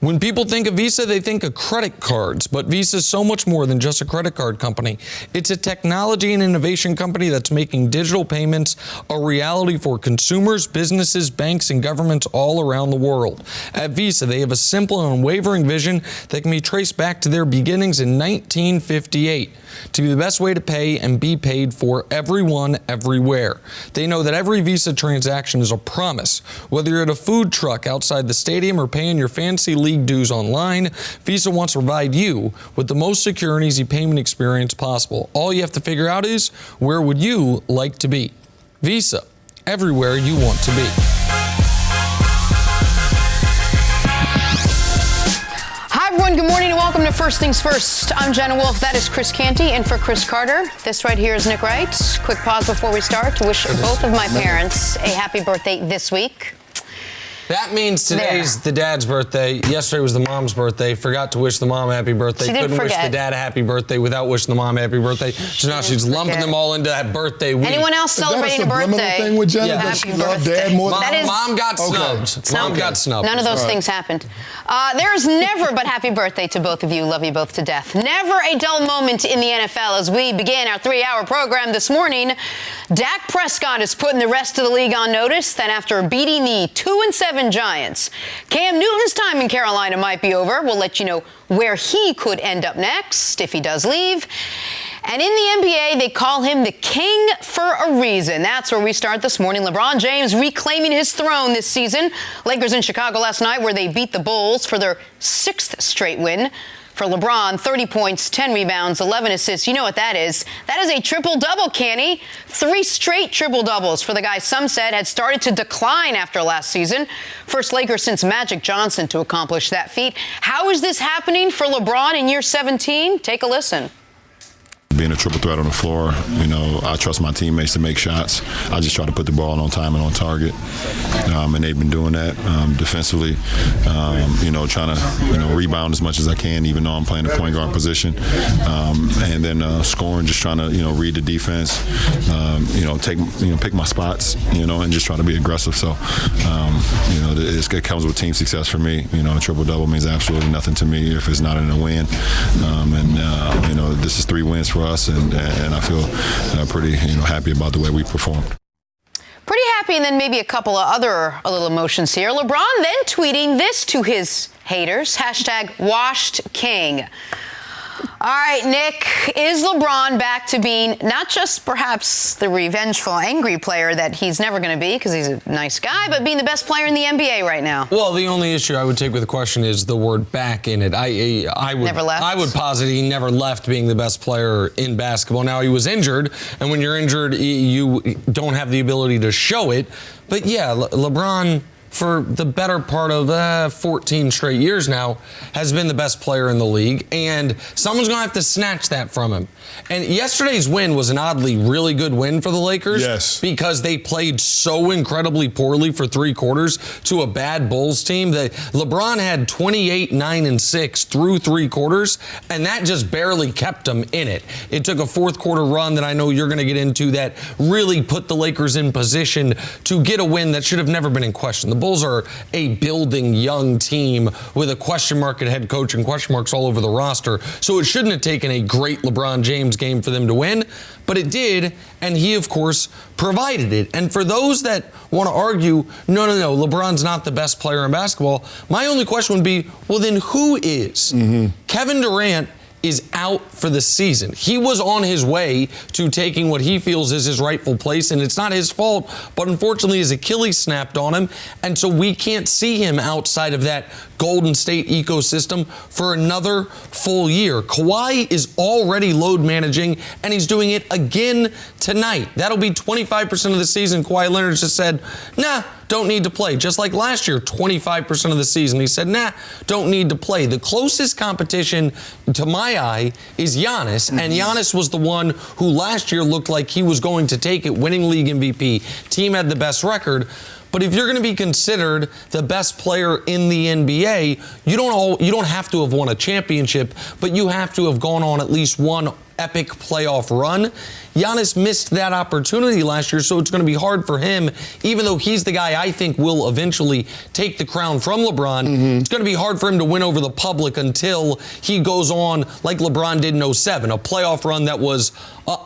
When people think of Visa, they think of credit cards, but Visa is so much more than just a credit card company. It's a technology and innovation company that's making digital payments a reality for consumers, businesses, banks, and governments all around the world. At Visa, they have a simple and unwavering vision that can be traced back to their beginnings in 1958 to be the best way to pay and be paid for everyone, everywhere. They know that every Visa transaction is a promise. Whether you're at a food truck outside the stadium or paying your fancy league dues online, Visa wants to provide you with the most secure and easy payment experience possible. All you have to figure out is, where would you like to be? Visa, everywhere you want to be. Hi everyone, good morning and welcome to First Things First. I'm Jenna Wolfe, that is Chris Canty, and for Chris Carter, this right here is Nick Wright. Quick pause before we start to wish both of my parents a happy birthday this week. That means today's the dad's birthday. Yesterday was the mom's birthday. Forgot to wish the mom happy birthday. Couldn't wish the dad a happy birthday without wishing the mom happy birthday. So now she's lumping them all into that birthday week. Anyone else celebrating a birthday? Thing with Jenna? Yeah. Happy birthday. Dad more Mom got snubbed. Okay. Mom got snubbed. None of those things happened. There's never but happy birthday to both of you. Love you both to death. Never a dull moment in the NFL as we begin our 3-hour program this morning. Dak Prescott is putting the rest of the league on notice that after beating the 2-7 Giants, Cam Newton's time in Carolina might be over. We'll let you know where he could end up next if he does leave. And in the NBA, they call him the king for a reason. That's where we start this morning. LeBron James reclaiming his throne this season. Lakers in Chicago last night where they beat the Bulls for their 6th straight win. For LeBron, 30 points, 10 rebounds, 11 assists. You know what that is. That is a triple-double, Canny. 3 straight triple-doubles for the guy some said had started to decline after last season. First Laker since Magic Johnson to accomplish that feat. How is this happening for LeBron in year 17? Take a listen. Being a triple threat on the floor, you know, I trust my teammates to make shots. I just try to put the ball on time and on target, and they've been doing that defensively. You know, trying to rebound as much as I can, even though I'm playing the point guard position, and then scoring, just trying to read the defense, pick my spots, and just try to be aggressive. So, it comes with team success for me. A triple double means absolutely nothing to me if it's not in a win, this is 3 wins for us, and I feel pretty happy about the way we performed. Pretty happy, and then maybe a couple of other little emotions here. LeBron then tweeting this to his haters, #WashedKing. All right, Nick, is LeBron back to being not just perhaps the revengeful, angry player that he's never going to be because he's a nice guy, but being the best player in the NBA right now? Well, the only issue I would take with the question is the word back in it. I would never left. I would posit he never left being the best player in basketball. Now, he was injured, and when you're injured, you don't have the ability to show it. But, yeah, LeBron, for the better part of 14 straight years now, has been the best player in the league, and someone's going to have to snatch that from him. And yesterday's win was an oddly really good win for the Lakers. Yes. Because they played so incredibly poorly for 3 quarters to a bad Bulls team that LeBron had 28, 9, and 6 through 3 quarters, and that just barely kept them in it. It took a 4th quarter run that I know you're going to get into that really put the Lakers in position to get a win that should have never been in question. The Bulls are a building young team with a question mark at head coach and question marks all over the roster. So it shouldn't have taken a great LeBron James game for them to win, but it did, and he, of course, provided it. And for those that want to argue, no, LeBron's not the best player in basketball, my only question would be, well, then who is? Kevin Durant is out for the season. He was on his way to taking what he feels is his rightful place, and it's not his fault, but unfortunately his Achilles snapped on him, and so we can't see him outside of that Golden State ecosystem for another full year. Kawhi is already load managing, and he's doing it again tonight. That'll be 25% of the season. Kawhi Leonard just said, nah, don't need to play. Just like last year, 25% of the season. He said, nah, don't need to play. The closest competition to my eye is Giannis, and Giannis was the one who last year looked like he was going to take it, winning league MVP. Team had the best record. But if you're going to be considered the best player in the NBA, you don't have to have won a championship, but you have to have gone on at least one epic playoff run. Giannis missed that opportunity last year, so it's going to be hard for him, even though he's the guy I think will eventually take the crown from LeBron. It's going to be hard for him to win over the public until he goes on like LeBron did in 07, a playoff run that was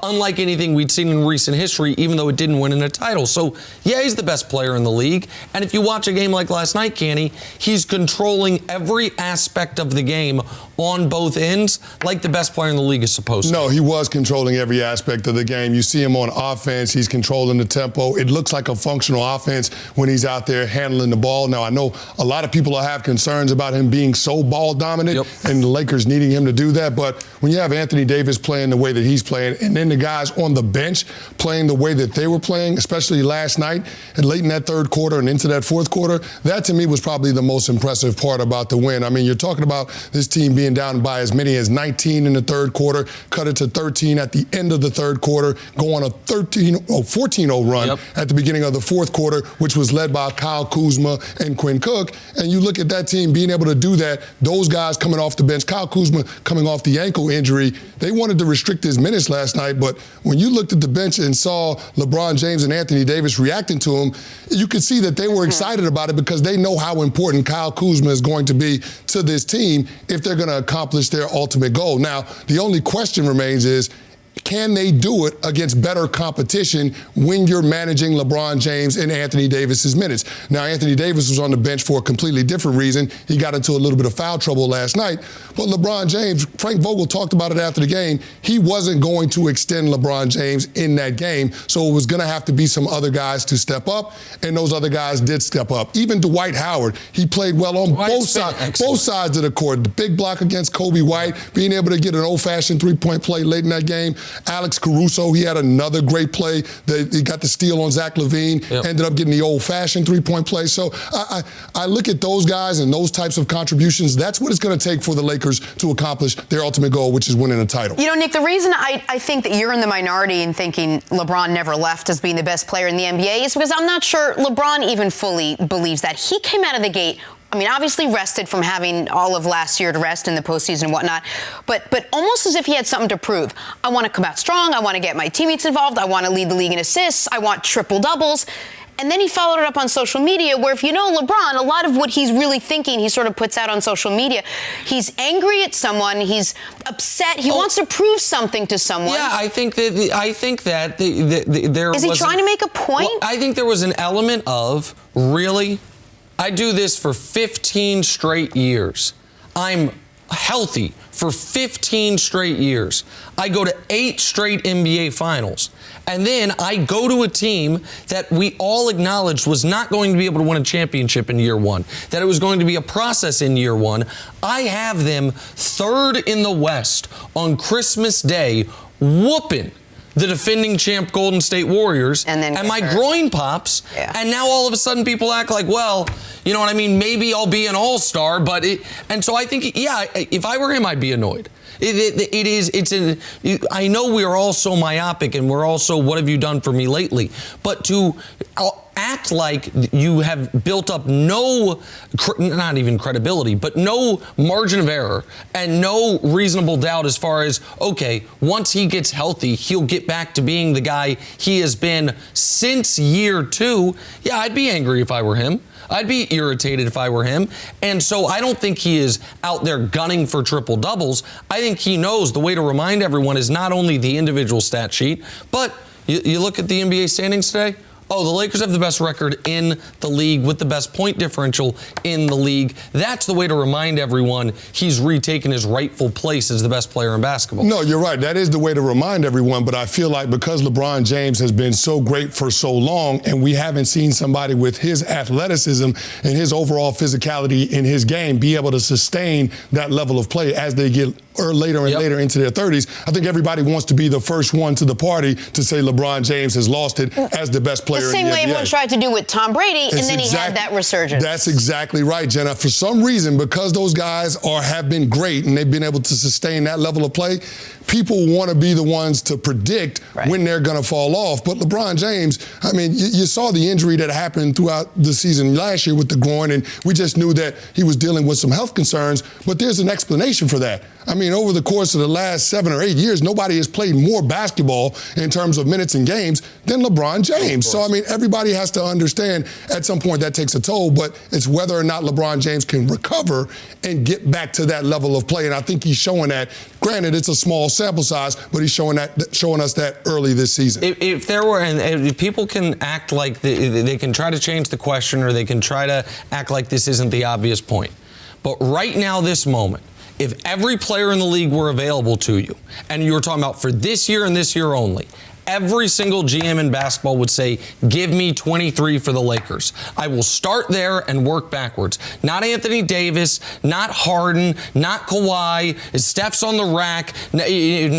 unlike anything we'd seen in recent history, even though it didn't win in a title. So, yeah, he's the best player in the league. And if you watch a game like last night, Canny, he's controlling every aspect of the game on both ends like the best player in the league is supposed to. No, he was controlling every aspect of the game. You see him on offense. He's controlling the tempo. It looks like a functional offense when he's out there handling the ball. Now, I know a lot of people will have concerns about him being so ball dominant and the Lakers needing him to do that. But when you have Anthony Davis playing the way that he's playing and then the guys on the bench playing the way that they were playing, especially last night and late in that third quarter and into that fourth quarter, that to me was probably the most impressive part about the win. I mean, you're talking about this team being down by as many as 19 in the third quarter, cut it to 13 at the end of the third quarter, go on a 14-0 run at the beginning of the fourth quarter, which was led by Kyle Kuzma and Quinn Cook. And you look at that team being able to do that, those guys coming off the bench, Kyle Kuzma coming off the ankle injury, they wanted to restrict his minutes last night, but when you looked at the bench and saw LeBron James and Anthony Davis reacting to him, you could see that they were excited about it because they know how important Kyle Kuzma is going to be to this team if they're going to accomplish their ultimate goal. Now, the only question remains is, can they do it against better competition when you're managing LeBron James and Anthony Davis's minutes? Now, Anthony Davis was on the bench for a completely different reason. He got into a little bit of foul trouble last night. But LeBron James, Frank Vogel talked about it after the game, he wasn't going to extend LeBron James in that game. So it was going to have to be some other guys to step up, and those other guys did step up. Even Dwight Howard, he played well on both sides of the court. The big block against Kobe White, being able to get an old-fashioned three-point play late in that game. Alex Caruso, he had another great play. He got the steal on Zach LaVine, ended up getting the old-fashioned three-point play. So I look at those guys and those types of contributions. That's what it's going to take for the Lakers to accomplish their ultimate goal, which is winning a title. You know, Nick, the reason I think that you're in the minority in thinking LeBron never left as being the best player in the NBA is because I'm not sure LeBron even fully believes that. He came out of the gate, I mean, obviously rested from having all of last year to rest in the postseason and whatnot, but almost as if he had something to prove. I want to come out strong. I want to get my teammates involved. I want to lead the league in assists. I want triple doubles. And then he followed it up on social media where if you know LeBron, a lot of what he's really thinking, he sort of puts out on social media. He's angry at someone. He's upset. He wants to prove something to someone. Yeah, I think that there was... Is he trying to make a point? Well, I think there was an element of, really? I do this for 15 straight years. I'm healthy for 15 straight years. I go to 8 straight NBA finals. And then I go to a team that we all acknowledged was not going to be able to win a championship in year one, that it was going to be a process in year one. I have them 3rd in the West on Christmas Day, whooping the defending champ Golden State Warriors, and my groin pops, and now all of a sudden people act like, well, you know what I mean, maybe I'll be an all-star, and so I think, yeah, if I were him, I'd be annoyed. I know we are all so myopic and we're all so, what have you done for me lately? But to act like you have built up no, not even credibility, but no margin of error and no reasonable doubt as far as, okay, once he gets healthy, he'll get back to being the guy he has been since year 2. Yeah, I'd be angry if I were him. I'd be irritated if I were him. And so I don't think he is out there gunning for triple doubles. I think he knows the way to remind everyone is not only the individual stat sheet, but you look at the NBA standings today. Oh, the Lakers have the best record in the league with the best point differential in the league. That's the way to remind everyone he's retaken his rightful place as the best player in basketball. No, you're right. That is the way to remind everyone. But I feel like because LeBron James has been so great for so long and we haven't seen somebody with his athleticism and his overall physicality in his game be able to sustain that level of play as they get later and later into their 30s, I think everybody wants to be the first one to the party to say LeBron James has lost it as the best player player The same in the way NBA. everyone tried to do with Tom Brady, and then he had that resurgence. That's exactly right, Jenna. For some reason, because those guys have been great and they've been able to sustain that level of play, people want to be the ones to predict when they're going to fall off. But LeBron James, I mean, you saw the injury that happened throughout the season last year with the groin, and we just knew that he was dealing with some health concerns. But there's an explanation for that. I mean, over the course of the last 7 or 8 years, nobody has played more basketball in terms of minutes and games than LeBron James. So, I mean, everybody has to understand at some point that takes a toll, but it's whether or not LeBron James can recover and get back to that level of play. And I think he's showing that. Granted, it's a small sample size, but he's showing us that early this season. If there were, and if people can act like they can try to change the question, or they can try to act like this isn't the obvious point. But right now, this moment, if every player in the league were available to you, and you were talking about for this year and this year only, every single GM in basketball would say, give me 23 for the Lakers. I will start there and work backwards. Not Anthony Davis, not Harden, not Kawhi. Steph's on the rack.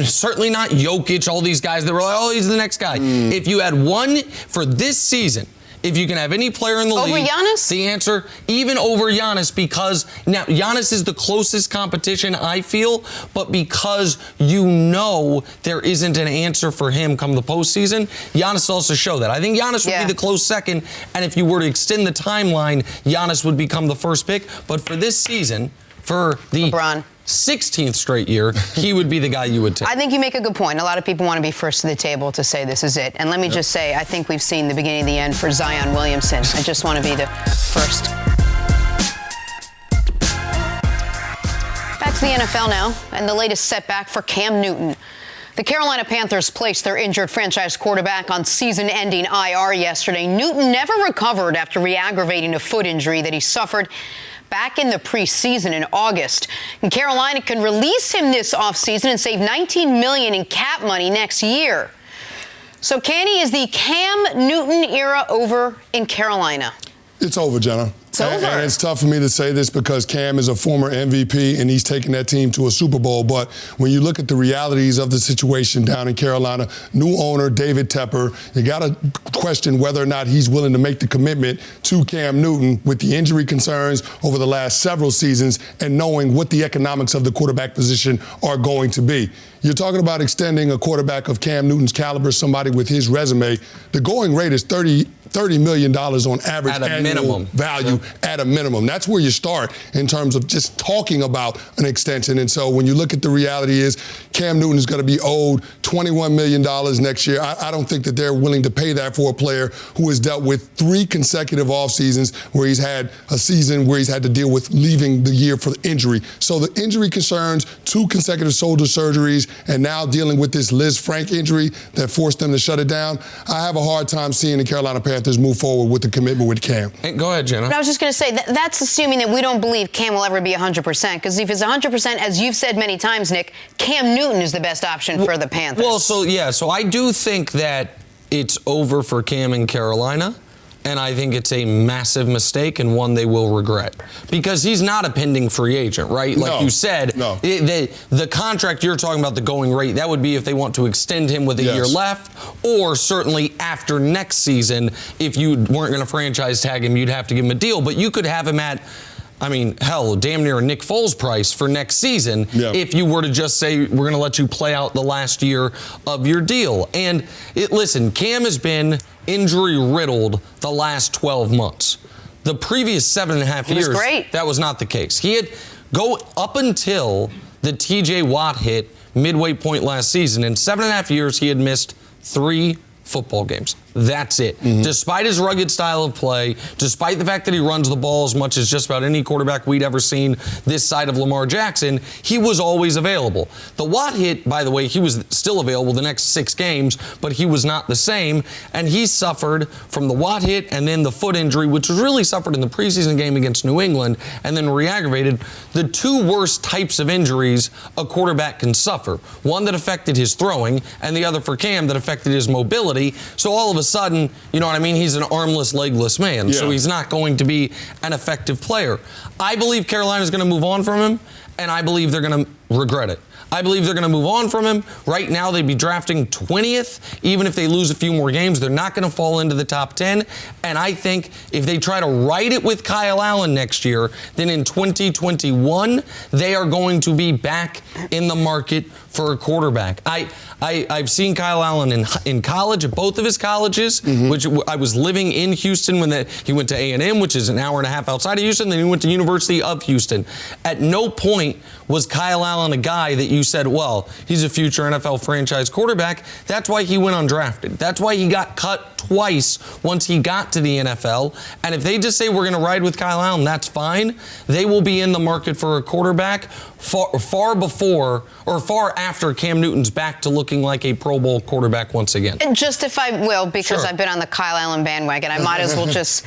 Certainly not Jokic, all these guys that were like, oh, he's the next guy. If you had one for this season, if you can have any player in the league. Over Giannis? The answer, even over Giannis, because now Giannis is the closest competition, I feel, but because you know there isn't an answer for him come the postseason, Giannis also show that. I think Giannis would be the close second, and if you were to extend the timeline, Giannis would become the first pick. But for this season, for the LeBron. 16th straight year, he would be the guy you would take. I think you make a good point. A lot of people want to be first to the table to say this is it. And let me just say, I think we've seen the beginning and the end for Zion Williamson. I just want to be the first. Back to the NFL now, and the latest setback for Cam Newton. The Carolina Panthers placed their injured franchise quarterback on season-ending IR yesterday. Newton never recovered after re-aggravating a foot injury that he suffered back in the preseason in August. And Carolina can release him this offseason and save $19 million in cap money next year. So, Candy, is the Cam Newton era over in Carolina? It's over, Jenna. It's over. And it's tough for me to say this because Cam is a former MVP and he's taken that team to a Super Bowl. But when you look at the realities of the situation down in Carolina, new owner David Tepper, you got to question whether or not he's willing to make the commitment to Cam Newton with the injury concerns over the last several seasons and knowing what the economics of the quarterback position are going to be. You're talking about extending a quarterback of Cam Newton's caliber, somebody with his resume. The going rate is $30 million on average annual value at a minimum. That's where you start in terms of just talking about an extension. And so when you look at the reality is Cam Newton is going to be owed $21 million next year. I don't think that they're willing to pay that for a player who has dealt with 3 consecutive off seasons where he's had a season where he's had to deal with leaving the year for injury. So the injury concerns, 2 consecutive shoulder surgeries, and now dealing with this Liz Frank injury that forced them to shut it down. I have a hard time seeing the Carolina Panthers move forward with the commitment with Cam. Hey, go ahead, Jenna. But I was just going to say, that's assuming that we don't believe Cam will ever be 100%. Because if it's 100%, as you've said many times, Nick, Cam Newton is the best option for the Panthers. Well, so I do think that it's over for Cam in Carolina. And I think it's a massive mistake and one they will regret. Because he's not a pending free agent, right? Like you said, the contract you're talking about, the going rate, that would be if they want to extend him with a year left, or certainly after next season, if you weren't going to franchise tag him, you'd have to give him a deal. But you could have him at, I mean, hell, damn near a Nick Foles price for next season if you were to just say, we're going to let you play out the last year of your deal. And listen, Cam has been injury-riddled the last 12 months. The previous 7.5 years, that was not the case. He had go up until the TJ Watt hit midway point last season. In 7.5 years, he had missed 3 football games. That's it. Despite his rugged style of play, despite the fact that he runs the ball as much as just about any quarterback we'd ever seen this side of Lamar Jackson, he was always available. The Watt hit, by the way, he was still available the next 6 games, but he was not the same. And he suffered from the Watt hit and then the foot injury, which was really suffered in the preseason game against New England, and then re-aggravated. The 2 worst types of injuries a quarterback can suffer. One that affected his throwing, and the other for Cam that affected his mobility. So all of a sudden, you know what I mean, he's an armless, legless man. So he's not going to be an effective player. I believe Carolina's going to move on from him, and I believe they're going to regret it. I believe they're going to move on from him. Right now, they'd be drafting 20th. Even if they lose a few more games, they're not going to fall into the top 10. And I think if they try to right it with Kyle Allen next year, then in 2021, they are going to be back in the market for a quarterback. I've seen Kyle Allen in college, at both of his colleges, which I was living in Houston when he went to A&M, which is an hour and a half outside of Houston. Then he went to University of Houston. At no point was Kyle Allen a guy that you said, well, he's a future NFL franchise quarterback. That's why he went undrafted. That's why he got cut twice once he got to the NFL. And if they just say we're going to ride with Kyle Allen, that's fine. They will be in the market for a quarterback far before or far after Cam Newton's back to looking like a Pro Bowl quarterback once again. And just if I will, because I've been on the Kyle Allen bandwagon, I might as well just...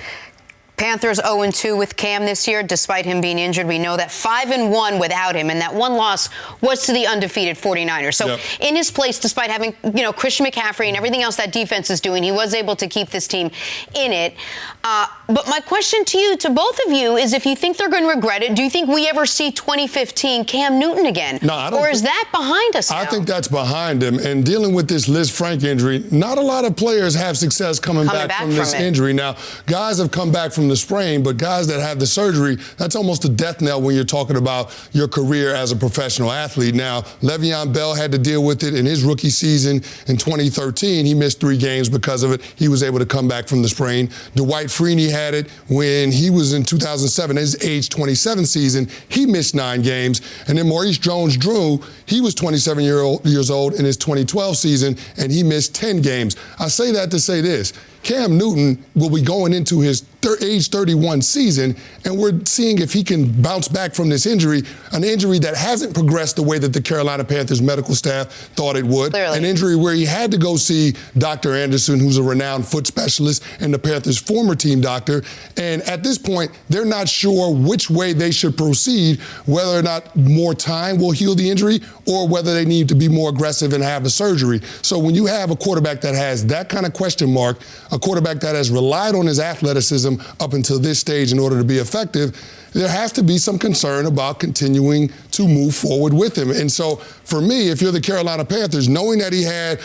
Panthers 0-2 with Cam this year, despite him being injured. We know that 5-1 without him, and that one loss was to the undefeated 49ers. So in his place, despite having, Christian McCaffrey and everything else that defense is doing, he was able to keep this team in it. But my question to both of you, is if you think they're going to regret it, do you think we ever see 2015 Cam Newton again? No, I don't. Or is that behind us now? I think that's behind him. And dealing with this Liz Frank injury, not a lot of players have success coming back from this injury. Now, guys have come back from the sprain, but guys that have the surgery, that's almost a death knell when you're talking about your career as a professional athlete. Now, Le'Veon Bell had to deal with it in his rookie season in 2013. He missed 3 games because of it. He was able to come back from the sprain. Dwight Freeney had it when he was in 2007, his age 27 season. He missed 9 games. And then Maurice Jones-Drew, he was 27 years old in his 2012 season, and he missed 10 games. I say that to say this. Cam Newton will be going into his age 31 season, and we're seeing if he can bounce back from this injury, an injury that hasn't progressed the way that the Carolina Panthers medical staff thought it would. Clearly. An injury where he had to go see Dr. Anderson, who's a renowned foot specialist and the Panthers' former team doctor. And at this point, they're not sure which way they should proceed, whether or not more time will heal the injury or whether they need to be more aggressive and have a surgery. So when you have a quarterback that has that kind of question mark, a quarterback that has relied on his athleticism up until this stage in order to be effective, there has to be some concern about continuing to move forward with him. And so for me, if you're the Carolina Panthers, knowing that he had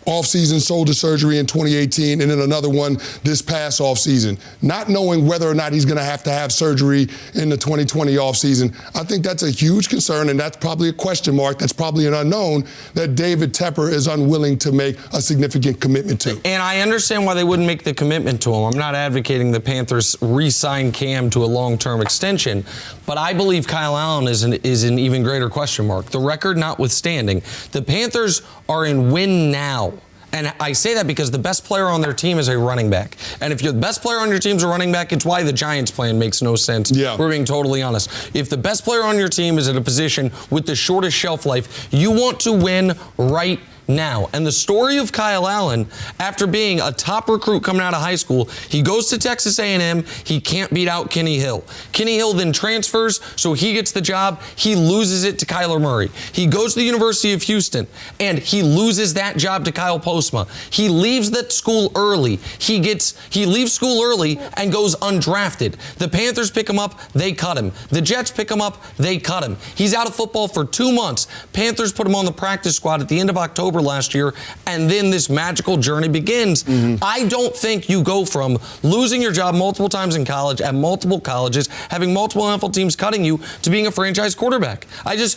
off-season shoulder surgery in 2018 and then another one this past off-season, not knowing whether or not he's going to have surgery in the 2020 off-season, I think that's a huge concern, and that's probably a question mark. That's probably an unknown that David Tepper is unwilling to make a significant commitment to. And I understand why they wouldn't make the commitment to him. I'm not advocating the Panthers re-sign Cam to a long-term extension, but I believe Kyle Allen is an even greater question mark. The record notwithstanding, the Panthers are in win now. And I say that because the best player on their team is a running back. And if the best player on your team is a running back, it's why the Giants plan makes no sense. Yeah. We're being totally honest. If the best player on your team is at a position with the shortest shelf life, you want to win right now. And the story of Kyle Allen, after being a top recruit coming out of high school, he goes to Texas A&M, he can't beat out Kenny Hill. Kenny Hill then transfers, so he gets the job, he loses it to Kyler Murray. He goes to the University of Houston, and he loses that job to Kyle Postma. He leaves that school early. He leaves school early and goes undrafted. The Panthers pick him up, they cut him. The Jets pick him up, they cut him. He's out of football for 2 months. Panthers put him on the practice squad at the end of October last year, and then this magical journey begins. I don't think you go from losing your job multiple times in college at multiple colleges, having multiple NFL teams cutting you, to being a franchise quarterback. You've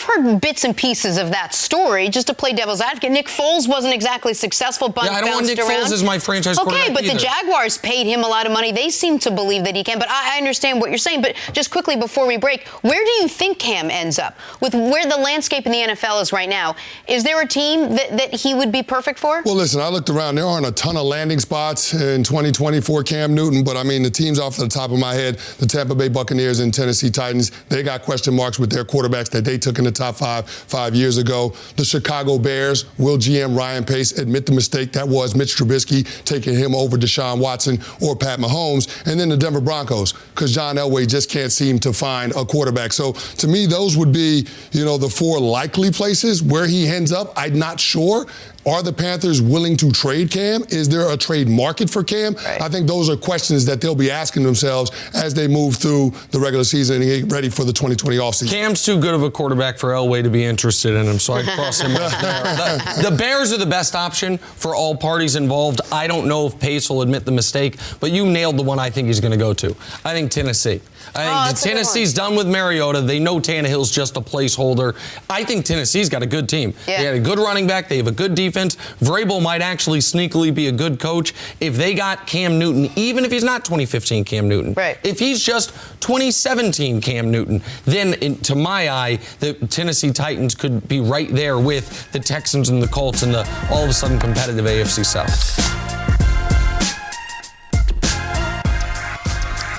heard bits and pieces of that story. Just to play devil's advocate, Nick Foles wasn't exactly successful, but I don't want Nick Foles as my franchise quarterback but either. The Jaguars paid him a lot of money. They seem to believe that he can, but I understand what you're saying. But just quickly before we break, where do you think Cam ends up with where the landscape in the NFL is right now? Is there a team that he would be perfect for? Well, listen, I looked around. There aren't a ton of landing spots in 2020 for Cam Newton, but I mean, the teams off the top of my head, the Tampa Bay Buccaneers and Tennessee Titans, they got question marks with their quarterbacks that they took in the top five years ago. The Chicago Bears, will GM Ryan Pace admit the mistake that was Mitch Trubisky taking him over Deshaun Watson or Pat Mahomes? And then the Denver Broncos, because John Elway just can't seem to find a quarterback. So to me, those would be, the 4 likely likely places. Where he ends up, I'm not sure. Are the Panthers willing to trade Cam? Is there a trade market for Cam? Right. I think those are questions that they'll be asking themselves as they move through the regular season and get ready for the 2020 offseason. Cam's too good of a quarterback for Elway to be interested in him, so I'd cross him off there. The Bears are the best option for all parties involved. I don't know if Pace will admit the mistake, but you nailed the one I think he's going to go to. I think Tennessee. I think Tennessee's done with Mariota. They know Tannehill's just a placeholder. I think Tennessee's got a good team. Yeah. They had a good running back. They have a good defense. Vrabel might actually sneakily be a good coach. If they got Cam Newton, even if he's not 2015 Cam Newton, right. if he's just 2017 Cam Newton, then to my eye, the Tennessee Titans could be right there with the Texans and the Colts and the all of a sudden competitive AFC South.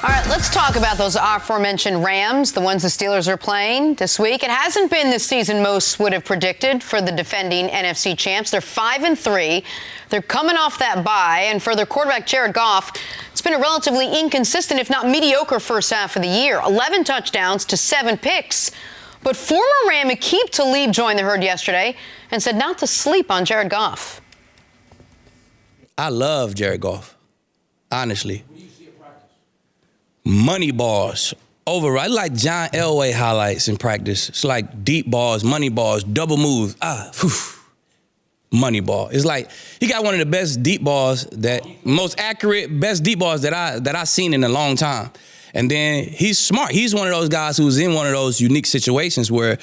All right, let's talk about those aforementioned Rams, the ones the Steelers are playing this week. It hasn't been the season most would have predicted for the defending NFC champs. They're 5-3. They're coming off that bye, and for their quarterback Jared Goff, it's been a relatively inconsistent, if not mediocre, first half of the year. 11 touchdowns to 7 picks. But former Ram Aqib Talib joined the herd yesterday and said not to sleep on Jared Goff. I love Jared Goff, honestly. Money balls, I like John Elway highlights in practice. It's like deep balls, money balls, double moves. Money ball. It's like he got one of the best deep balls, most accurate, best deep balls that I've seen in a long time. And then he's smart. He's one of those guys who's in one of those unique situations where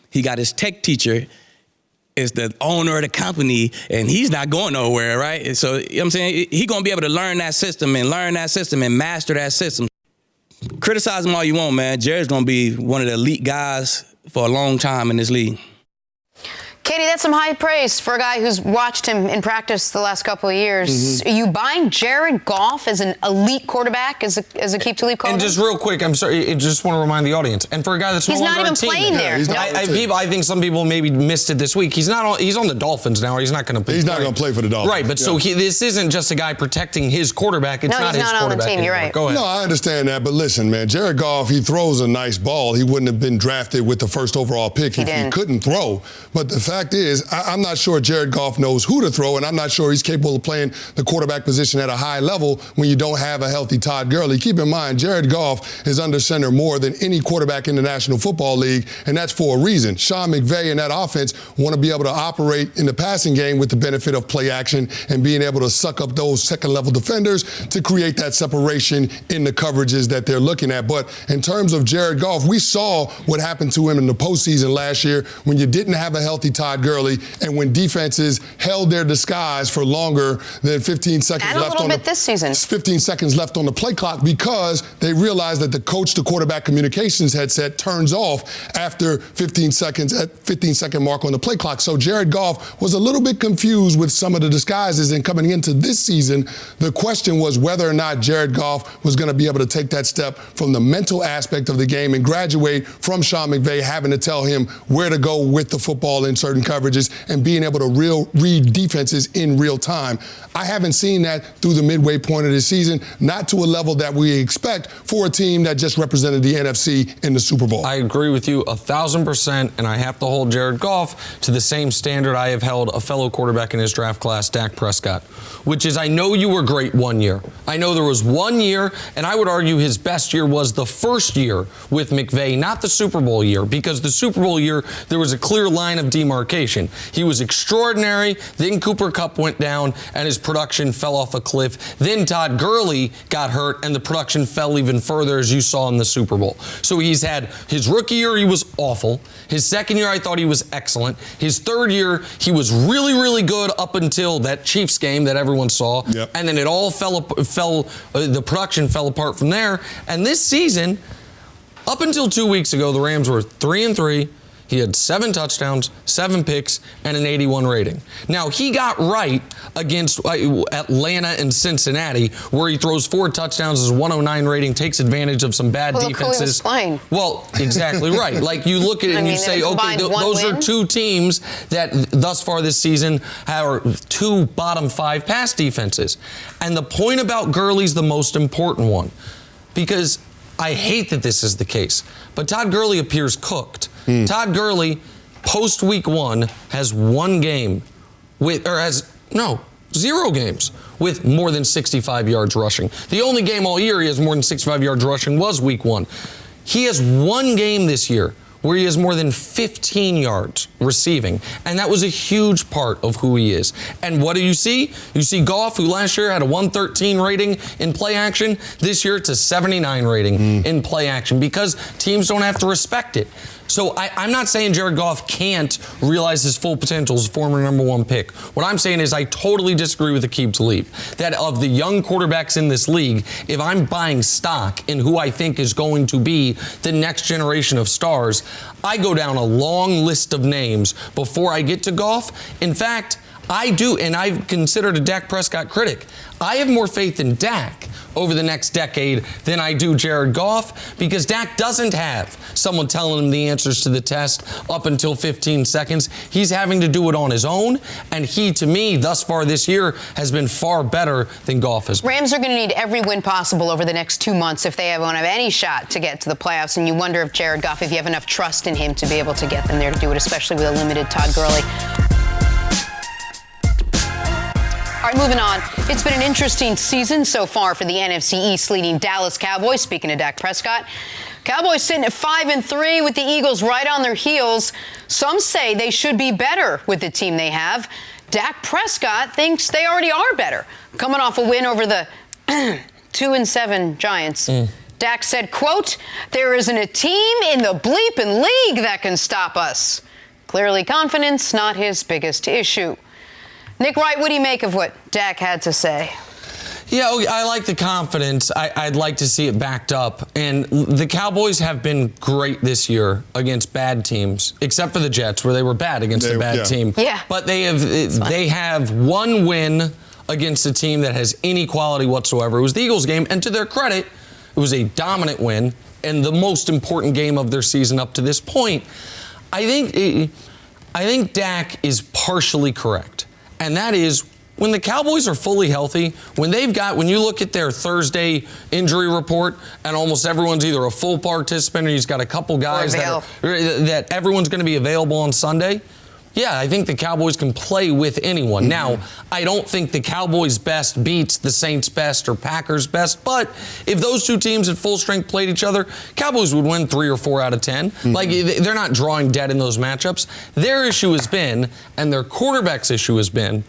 he got his tech teacher is the owner of the company, and he's not going nowhere, right? And so, you know what I'm saying? He's going to be able to learn that system and master that system. Criticize him all you want, man. Jared's going to be one of the elite guys for a long time in this league. Katie, that's some high praise for a guy who's watched him in practice the last couple of years. Are you buying Jared Goff as an elite quarterback, as Aqib Talib called him? And just real quick, I'm sorry, I just want to remind the audience, and for a guy that's he's no not longer even a team, playing there. I think some people maybe missed it this week. He's on the Dolphins now. He's not going to play. He's not going to play for the Dolphins. Right, but so this isn't just a guy protecting his quarterback. It's not his quarterback on the team. anymore. You're right. Go ahead. No, I understand that, but listen, man, Jared Goff, he throws a nice ball. He wouldn't have been drafted with the first overall pick if he couldn't throw. But the fact is, I'm not sure Jared Goff knows who to throw, and I'm not sure he's capable of playing the quarterback position at a high level when you don't have a healthy Todd Gurley. Keep in mind, Jared Goff is under center more than any quarterback in the National Football League, and that's for a reason. Sean McVay and that offense want to be able to operate in the passing game with the benefit of play action and being able to suck up those second-level defenders to create that separation in the coverages that they're looking at. But in terms of Jared Goff, we saw what happened to him in the postseason last year when you didn't have a healthy Todd Gurley and when defenses held their disguise for longer than 15 seconds and left a little bit this season. 15 seconds left on the play clock because they realized that the coach-to-quarterback communications headset turns off after 15 seconds at 15-second mark on the play clock. So Jared Goff was a little bit confused with some of the disguises, and coming into this season, the question was whether or not Jared Goff was going to be able to take that step from the mental aspect of the game and graduate from Sean McVay having to tell him where to go with the football in certain coverages and being able to read defenses in real time. I haven't seen that through the midway point of the season, not to a level that we expect for a team that just represented the NFC in the Super Bowl. I agree with you 1,000%, and I have to hold Jared Goff to the same standard I have held a fellow quarterback in his draft class, Dak Prescott, which is I know you were great one year. I know there was 1 year, and I would argue his best year was the first year with McVay, not the Super Bowl year, because the Super Bowl year, there was a clear line of demarcation. He was extraordinary. Then Cooper Kupp went down, and his production fell off a cliff. Then Todd Gurley got hurt, and the production fell even further, as you saw in the Super Bowl. So he's had his rookie year, he was awful. His second year, I thought he was excellent. His third year, he was really, really good up until that Chiefs game that everyone saw. Yep. And then it all the production fell apart from there. And this season, up until 2 weeks ago, the Rams were 3-3. He had 7 touchdowns, 7 picks, and an 81 rating. Now, he got right against Atlanta and Cincinnati, where he throws 4 touchdowns, his 109 rating, takes advantage of some bad defenses. Well, exactly right. Like, you look at it and you say, okay, those are 2 teams that thus far this season are 2 bottom 5 pass defenses. And the point about Gurley's the most important one, because I hate that this is the case, but Todd Gurley appears cooked. Todd Gurley post week 1 has 1 game zero games with more than 65 yards rushing. The only game all year he has more than 65 yards rushing was week 1. He has 1 game this year where he has more than 15 yards receiving. And that was a huge part of who he is. And what do you see? You see Goff, who last year had a 113 rating in play action. This year it's a 79 rating in play action because teams don't have to respect it. So I'm not saying Jared Goff can't realize his full potential as former #1 pick. What I'm saying is I totally disagree with Aqib Talib. That of the young quarterbacks in this league, if I'm buying stock in who I think is going to be the next generation of stars, I go down a long list of names before I get to Goff. In fact, I do, and I've considered a Dak Prescott critic. I have more faith in Dak over the next decade than I do Jared Goff because Dak doesn't have someone telling him the answers to the test up until 15 seconds. He's having to do it on his own, and he, to me, thus far this year, has been far better than Goff has been. Rams are going to need every win possible over the next 2 months if they won't have any shot to get to the playoffs, and you wonder if Jared Goff, if you have enough trust in him to be able to get them there to do it, especially with a limited Todd Gurley. All right, moving on. It's been an interesting season so far for the NFC East leading Dallas Cowboys. Speaking of Dak Prescott, Cowboys sitting at 5-3 with the Eagles right on their heels. Some say they should be better with the team they have. Dak Prescott thinks they already are better, coming off a win over the 2-7 Giants. Dak said, quote, "There isn't a team in the bleeping league that can stop us." Clearly confidence not his biggest issue. Nick Wright, what do you make of what Dak had to say? Yeah, I like the confidence. I'd like to see it backed up. And the Cowboys have been great this year against bad teams, except for the Jets, where they were bad against a bad team. Yeah. But they have 1 win against a team that has any quality whatsoever. It was the Eagles game, and to their credit, it was a dominant win and the most important game of their season up to this point. I think Dak is partially correct. And that is when the Cowboys are fully healthy, when you look at their Thursday injury report and almost everyone's either a full participant or he's got a couple guys that everyone's going to be available on Sunday. Yeah, I think the Cowboys can play with anyone. Now, I don't think the Cowboys' best beats the Saints' best or Packers' best, but if those two teams at full strength played each other, Cowboys would win 3 or 4 out of 10. Like, they're not drawing dead in those matchups. Their issue has been, and their quarterback's issue has been,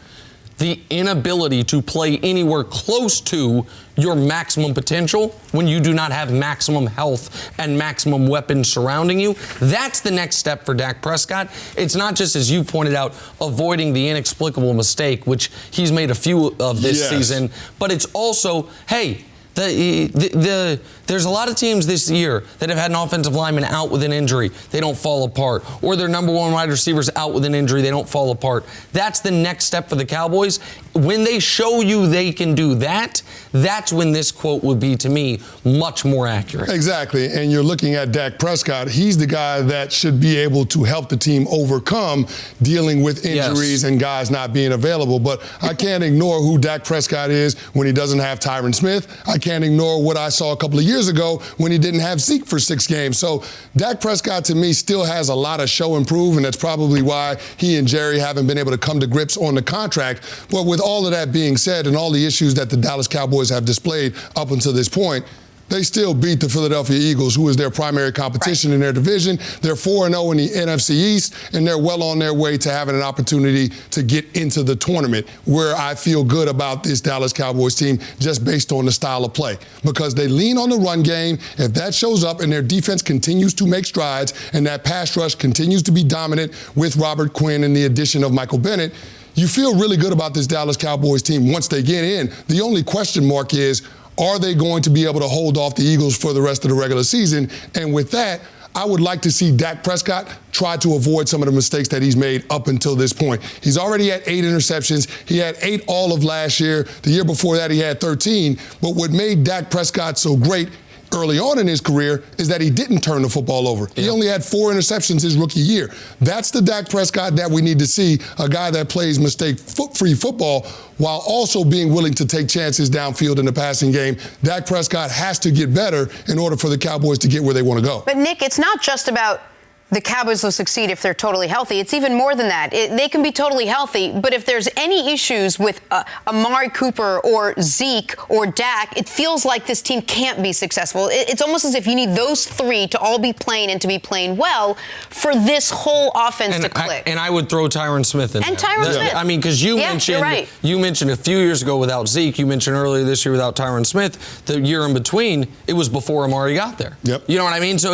the inability to play anywhere close to your maximum potential when you do not have maximum health and maximum weapons surrounding you. That's the next step for Dak Prescott. It's not just, as you pointed out, avoiding the inexplicable mistake, which he's made a few of this season, but it's also, hey, there's a lot of teams this year that have had an offensive lineman out with an injury. They don't fall apart. Or their #1 wide receivers out with an injury. They don't fall apart. That's the next step for the Cowboys. When they show you they can do that, that's when this quote would be, to me, much more accurate. Exactly. And you're looking at Dak Prescott. He's the guy that should be able to help the team overcome dealing with injuries and guys not being available. But I can't ignore who Dak Prescott is when he doesn't have Tyron Smith. I can't ignore what I saw a couple of years ago when he didn't have Zeke for 6 games. So Dak Prescott, to me, still has a lot of show and prove, and that's probably why he and Jerry haven't been able to come to grips on the contract. But with all of that being said and all the issues that the Dallas Cowboys have displayed up until this point, they still beat the Philadelphia Eagles, who is their primary competition in their division. They're 4-0 in the NFC East, and they're well on their way to having an opportunity to get into the tournament, where I feel good about this Dallas Cowboys team just based on the style of play. Because they lean on the run game. If that shows up and their defense continues to make strides and that pass rush continues to be dominant with Robert Quinn and the addition of Michael Bennett, you feel really good about this Dallas Cowboys team once they get in. The only question mark is, are they going to be able to hold off the Eagles for the rest of the regular season? And with that, I would like to see Dak Prescott try to avoid some of the mistakes that he's made up until this point. He's already had 8 interceptions. He had 8 all of last year. The year before that, he had 13. But what made Dak Prescott so great early on in his career is that he didn't turn the football over. He only had 4 interceptions his rookie year. That's the Dak Prescott that we need to see, a guy that plays mistake-free football while also being willing to take chances downfield in the passing game. Dak Prescott has to get better in order for the Cowboys to get where they want to go. But, Nick, it's not just about the Cowboys will succeed if they're totally healthy. It's even more than that. They can be totally healthy, but if there's any issues with Amari Cooper or Zeke or Dak, it feels like this team can't be successful. It's almost as if you need those three to all be playing and to be playing well for this whole offense to click. And I would throw Tyron Smith in and there. Tyron Smith. I mean, because you mentioned a few years ago without Zeke, you mentioned earlier this year without Tyron Smith, the year in between, it was before Amari got there. Yep. You know what I mean? So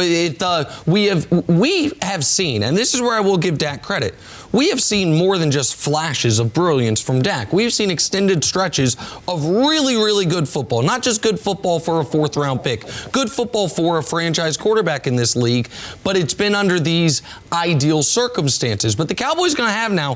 we have seen, and this is where I will give Dak credit, we have seen more than just flashes of brilliance from Dak. We've seen extended stretches of really, really good football. Not just good football for a fourth-round pick, good football for a franchise quarterback in this league, but it's been under these ideal circumstances. But the Cowboys are going to have now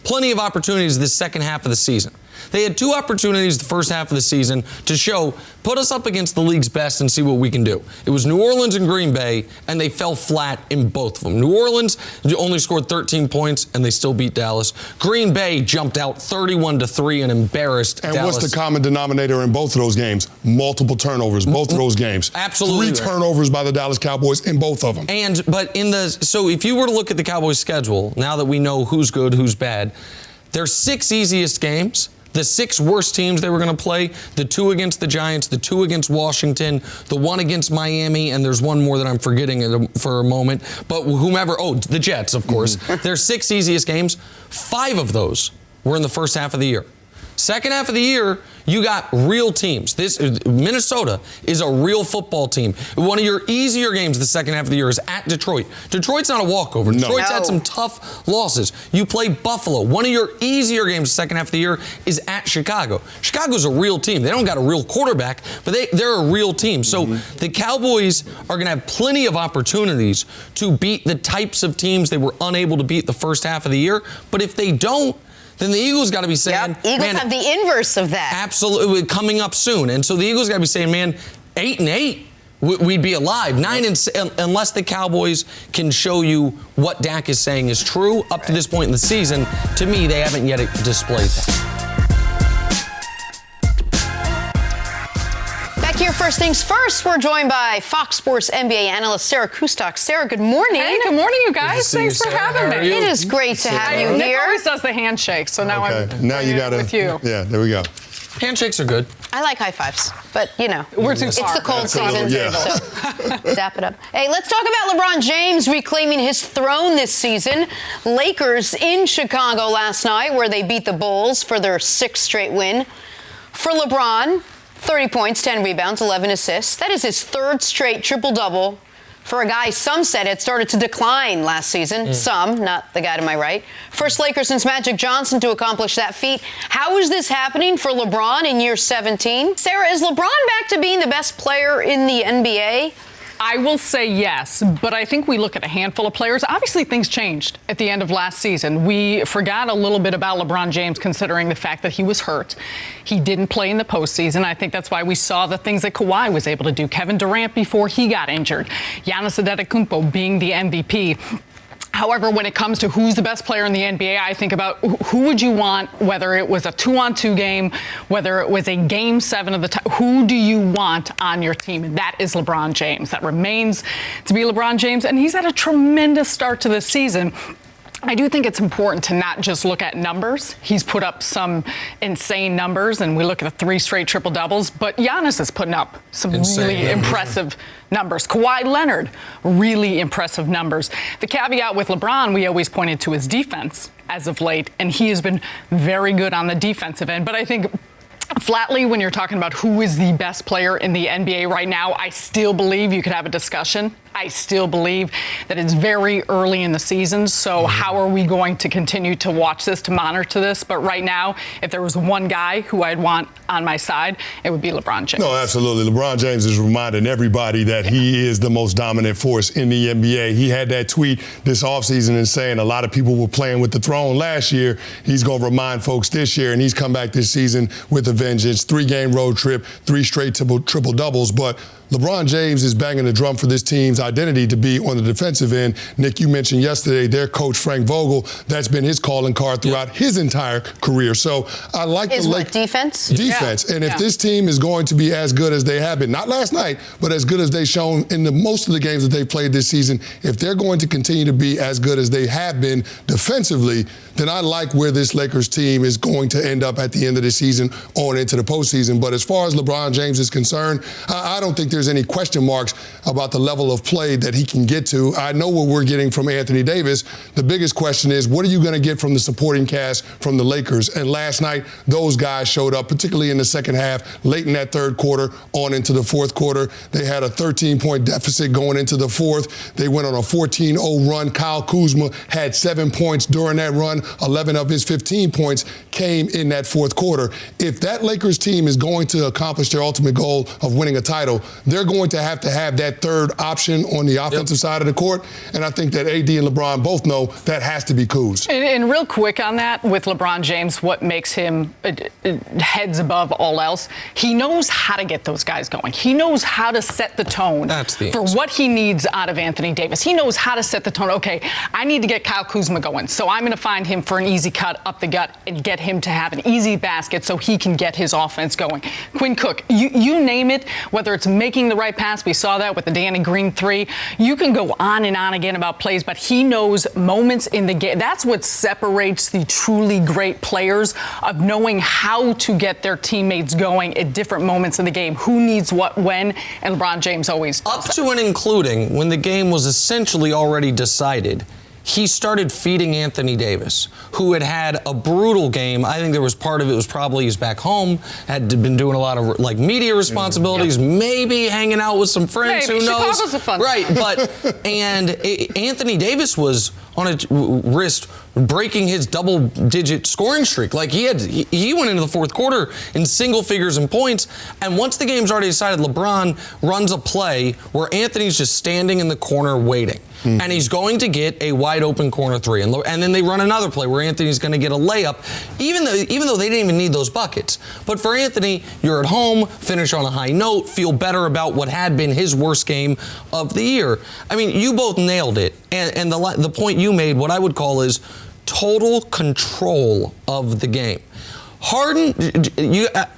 plenty of opportunities this second half of the season. They had two opportunities the first half of the season to show, put us up against the league's best and see what we can do. It was New Orleans and Green Bay, and they fell flat in both of them. New Orleans only scored 13 points, and they still beat Dallas. Green Bay jumped out 31-3 and embarrassed Dallas. And what's the common denominator in both of those games? Multiple turnovers, both of those games. Absolutely. 3 turnovers by the Dallas Cowboys in both of them. So if you were to look at the Cowboys' schedule, now that we know who's good, who's bad, their 6 easiest games, the 6 worst teams they were going to play, the 2 against the Giants, the 2 against Washington, the 1 against Miami, and there's one more that I'm forgetting for a moment. But the Jets, of course. Their 6 easiest games, 5 of those were in the first half of the year. Second half of the year, you got real teams. Minnesota is a real football team. One of your easier games the second half of the year is at Detroit. Detroit's not a walkover. Detroit's had some tough losses. You play Buffalo. One of your easier games the second half of the year is at Chicago. Chicago's a real team. They don't got a real quarterback, but they're a real team. So the Cowboys are going to have plenty of opportunities to beat the types of teams they were unable to beat the first half of the year. But if they don't, then the Eagles got to be saying, Eagles have the inverse of that. Absolutely, coming up soon. And so the Eagles got to be saying, 8-8, we'd be alive. 9-6, unless the Cowboys can show you what Dak is saying is true up to this point in the season. To me, they haven't yet displayed that. Here, first things first, we're joined by Fox Sports NBA analyst Sarah Kustok. Sarah, good morning. Hey, good morning, you guys. Thanks for having me. It is great to have you Nick here. always does the handshake, so now now you got with you. Yeah, there we go. Handshakes are good. I like high fives, but we're too far. It's the cold season, yeah. so dap it up. Hey, let's talk about LeBron James reclaiming his throne this season. Lakers in Chicago last night, where they beat the Bulls for their 6th straight win. For LeBron, 30 points, 10 rebounds, 11 assists. That is his 3rd straight triple-double for a guy some said had started to decline last season. Some, not the guy to my right. First Laker since Magic Johnson to accomplish that feat. How is this happening for LeBron in year 17? Sarah, is LeBron back to being the best player in the NBA? I will say yes, but I think we look at a handful of players. Obviously, things changed at the end of last season. We forgot a little bit about LeBron James, considering the fact that he was hurt. He didn't play in the postseason. I think that's why we saw the things that Kawhi was able to do. Kevin Durant before he got injured. Giannis Antetokounmpo being the MVP. However, when it comes to who's the best player in the NBA, I think about who would you want, whether it was a 2-on-2 game, whether it was a game 7 of the time, who do you want on your team? And that is LeBron James. That remains to be LeBron James. And he's had a tremendous start to this season. I do think it's important to not just look at numbers. He's put up some insane numbers, and we look at the 3 straight triple-doubles, but Giannis is putting up some really impressive numbers. Kawhi Leonard, really impressive numbers. The caveat with LeBron, we always pointed to his defense as of late, and he has been very good on the defensive end. But I think flatly, when you're talking about who is the best player in the NBA right now, I still believe you could have a discussion. I still believe that it's very early in the season. So how are we going to continue to watch this, to monitor this? But right now, if there was one guy who I'd want on my side, it would be LeBron James. No, absolutely. LeBron James is reminding everybody that he is the most dominant force in the NBA. He had that tweet this offseason and saying a lot of people were playing with the throne last year. He's going to remind folks this year, and he's come back this season with a vengeance. 3-game road trip, 3 straight triple-doubles. But LeBron James is banging the drum for this team's identity to be on the defensive end. Nick, you mentioned yesterday their coach, Frank Vogel, that's been his calling card throughout his entire career. So I like the Lakers. Defense? Defense. Yeah. And if this team is going to be as good as they have been, not last night, but as good as they've shown in most of the games that they've played this season, if they're going to continue to be as good as they have been defensively, then I like where this Lakers team is going to end up at the end of the season on into the postseason. But as far as LeBron James is concerned, I don't think there's any question marks about the level of play that he can get to. I know what we're getting from Anthony Davis. The biggest question is, what are you going to get from the supporting cast from the Lakers? And last night, those guys showed up, particularly in the second half, late in that third quarter, on into the fourth quarter. They had a 13-point deficit going into the fourth. They went on a 14-0 run. Kyle Kuzma had 7 points during that run. 11 of his 15 points came in that fourth quarter. If that Lakers team is going to accomplish their ultimate goal of winning a title, they're going to have that third option on the offensive side of the court. And I think that AD and LeBron both know that has to be Kuz. And real quick on that, with LeBron James, what makes him heads above all else, he knows how to get those guys going. He knows how to set the tone for what he needs out of Anthony Davis. He knows how to set the tone. Okay, I need to get Kyle Kuzma going, so I'm going to find him for an easy cut up the gut and get him to have an easy basket so he can get his offense going. Quinn Cook, you name it, whether it's making the right pass, we saw that with the Danny Green 3. You can go on and on again about plays, but he knows moments in the game. That's what separates the truly great players, of knowing how to get their teammates going at different moments in the game. Who needs what when, and LeBron James always does up to and including when the game was essentially already decided. He started feeding Anthony Davis, who had a brutal game. I think there was part of it was probably he's back home, had been doing a lot of media responsibilities, maybe hanging out with some friends. Maybe. Who knows? Chicago's a fun right, but Anthony Davis was on a wrist breaking his double-digit scoring streak. Like he went into the fourth quarter in single figures in points, and once the game's already decided, LeBron runs a play where Anthony's just standing in the corner waiting. And he's going to get a wide open corner three. And then they run another play where Anthony's going to get a layup, even though they didn't even need those buckets. But for Anthony, you're at home, finish on a high note, feel better about what had been his worst game of the year. I mean, you both nailed it. And the point you made, what I would call is total control of the game. Harden,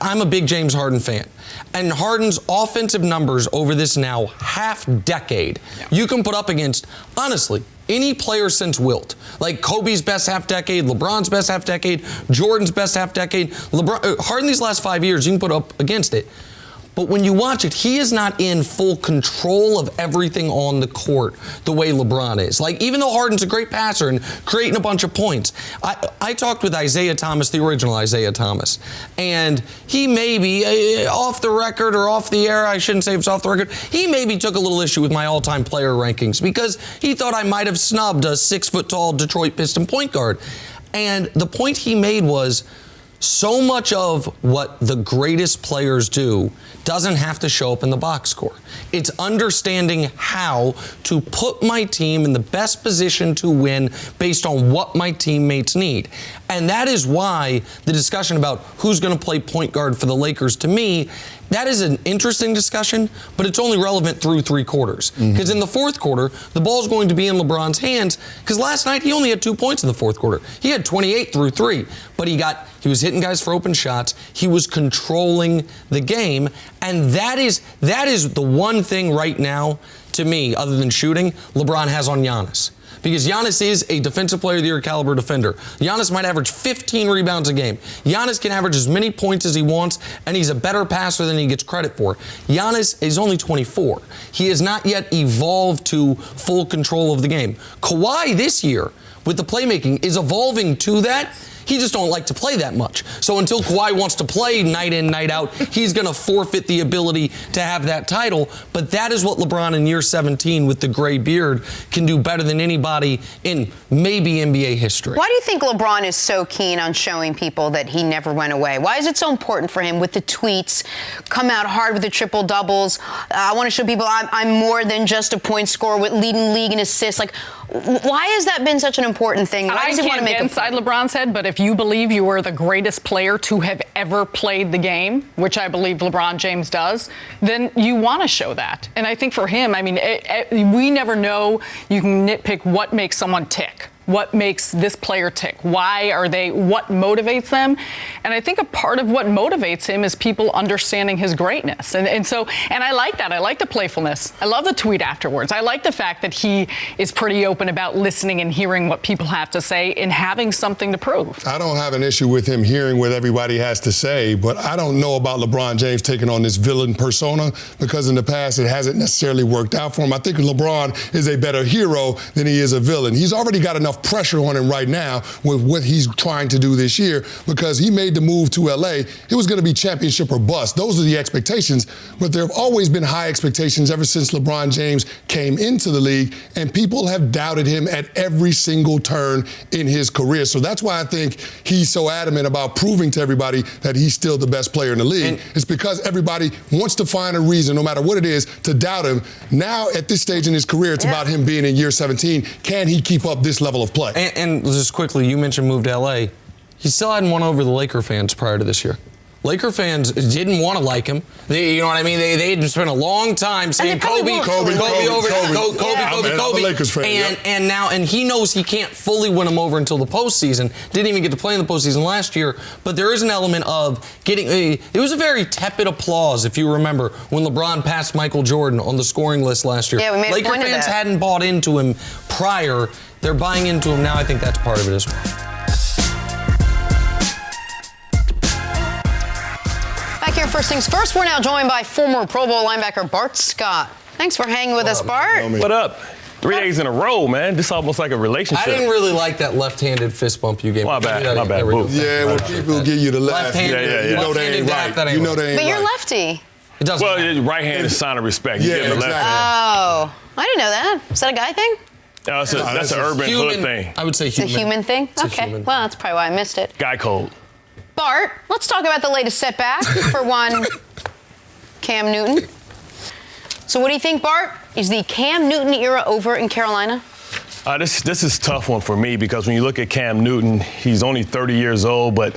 I'm a big James Harden fan. And Harden's offensive numbers over this now half decade, you can put up against, honestly, any player since Wilt. Like Kobe's best half decade, LeBron's best half decade, Jordan's best half decade. Harden these last 5 years, you can put up against it. But when you watch it, he is not in full control of everything on the court the way LeBron is. Like, even though Harden's a great passer and creating a bunch of points, I talked with Isaiah Thomas, the original Isaiah Thomas, and he maybe, off the record or off the air, I shouldn't say it's off the record, he maybe took a little issue with my all-time player rankings because he thought I might have snubbed a 6-foot-tall Detroit Piston point guard. And the point he made was, so much of what the greatest players do doesn't have to show up in the box score. It's understanding how to put my team in the best position to win based on what my teammates need. And that is why the discussion about who's going to play point guard for the Lakers, to me, that is an interesting discussion, but it's only relevant through 3 quarters. Because in the fourth quarter, the ball's going to be in LeBron's hands, because last night he only had 2 points in the fourth quarter. He had 28 through 3, but he was hitting guys for open shots. He was controlling the game, and that is the one thing right now, to me, other than shooting, LeBron has on Giannis. Because Giannis is a defensive player of the year caliber defender. Giannis might average 15 rebounds a game. Giannis can average as many points as he wants, and he's a better passer than he gets credit for. Giannis is only 24. He has not yet evolved to full control of the game. Kawhi this year, with the playmaking, is evolving to that. He just don't like to play that much. So until Kawhi wants to play night in, night out, he's going to forfeit the ability to have that title. But that is what LeBron in year 17 with the gray beard can do better than anybody. anybody in maybe NBA history. Why do you think LeBron is so keen on showing people that he never went away? Why is it so important for him with the tweets, come out hard with the triple doubles? I want to show people I'm more than just a point scorer with leading league in assists. Like, why has that been such an important thing? Why does he want to make get inside LeBron's head, but if you believe you are the greatest player to have ever played the game, which I believe LeBron James does, then you want to show that. And I think for him, I mean, we never know. You can nitpick what makes someone tick. What makes this player tick? Why are they? What motivates them? And I think a part of what motivates him is people understanding his greatness. And I like that. I like the playfulness. I love the tweet afterwards. I like the fact that he is pretty open about listening and hearing what people have to say and having something to prove. I don't have an issue with him hearing what everybody has to say, but I don't know about LeBron James taking on this villain persona, because in the past it hasn't necessarily worked out for him. I think LeBron is a better hero than he is a villain. He's already got enough pressure on him right now with what he's trying to do this year, because he made the move to LA. It was going to be championship or bust. Those are the expectations, but there have always been high expectations ever since LeBron James came into the league, and people have doubted him at every single turn in his career. So that's why I think he's so adamant about proving to everybody that he's still the best player in the league. It's because everybody wants to find a reason, no matter what it is, to doubt him. Now, at this stage in his career, it's about him being in year 17. Can he keep up this level of play? And just quickly, you mentioned move to LA. He still hadn't won over the Laker fans prior to this year. Laker fans didn't want to like him. You know what I mean? They had spent a long time saying Kobe. I'm a Lakers fan. And he knows he can't fully win him over until the postseason. Didn't even get to play in the postseason last year. But there is an element of it was a very tepid applause, if you remember, when LeBron passed Michael Jordan on the scoring list last year. Yeah, we made Laker a point of fans that. hadn't bought into him prior. They're buying into him now. I think that's part of it as well. Back here, first things first, we're now joined by former Pro Bowl linebacker Bart Scott. Thanks for hanging with us, Bart. What up? 3 days in a row, man. This is almost like a relationship. I didn't really like that left-handed fist bump you gave me. My bad. Boo. Yeah, when people give you the left, Left-handed, you know they ain't right. You know they ain't But you're right. lefty. It doesn't matter. Well, right hand is a sign of respect. You Yeah, give him the left exactly. hand. Oh, I didn't know that. Is that a guy thing? That's an urban hood thing. I would say It's human. a human thing? It's a Okay. human. Well, that's probably why I missed it. Guy code. Bart, let's talk about the latest setback for one Cam Newton. So what do you think, Bart? Is the Cam Newton era over in Carolina? This is a tough one for me, because when you look at Cam Newton, he's only 30 years old, but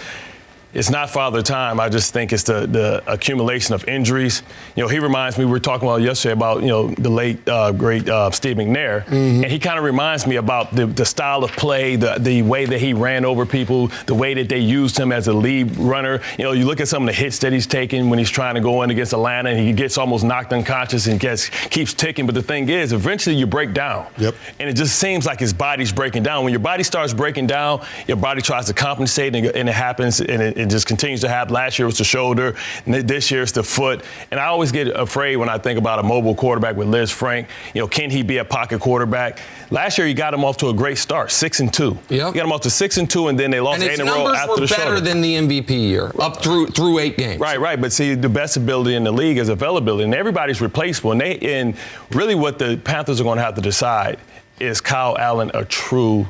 it's not Father Time. I just think it's the accumulation of injuries. You know, he reminds me, we were talking about yesterday about, the late, great Steve McNair. And he kind of reminds me about the style of play, the way that he ran over people, the way that they used him as a lead runner. You know, you look at some of the hits that he's taken when he's trying to go in against Atlanta, and he gets almost knocked unconscious and keeps ticking. But the thing is, eventually you break down. Yep. And it just seems like his body's breaking down. When your body starts breaking down, your body tries to compensate, and it happens, and it just continues to happen. Last year it was the shoulder, and this year it's the foot. And I always get afraid when I think about a mobile quarterback with Liz Frank. Can he be a pocket quarterback? Last year he got him off to a great start, 6-2. Yep. He got him off to 6-2, and then they lost 8 in a row after the shoulder. And his numbers were better than the MVP year, up through 8 games. Right. But see, the best ability in the league is availability, and everybody's replaceable. And really what the Panthers are going to have to decide is Kyle Allen a true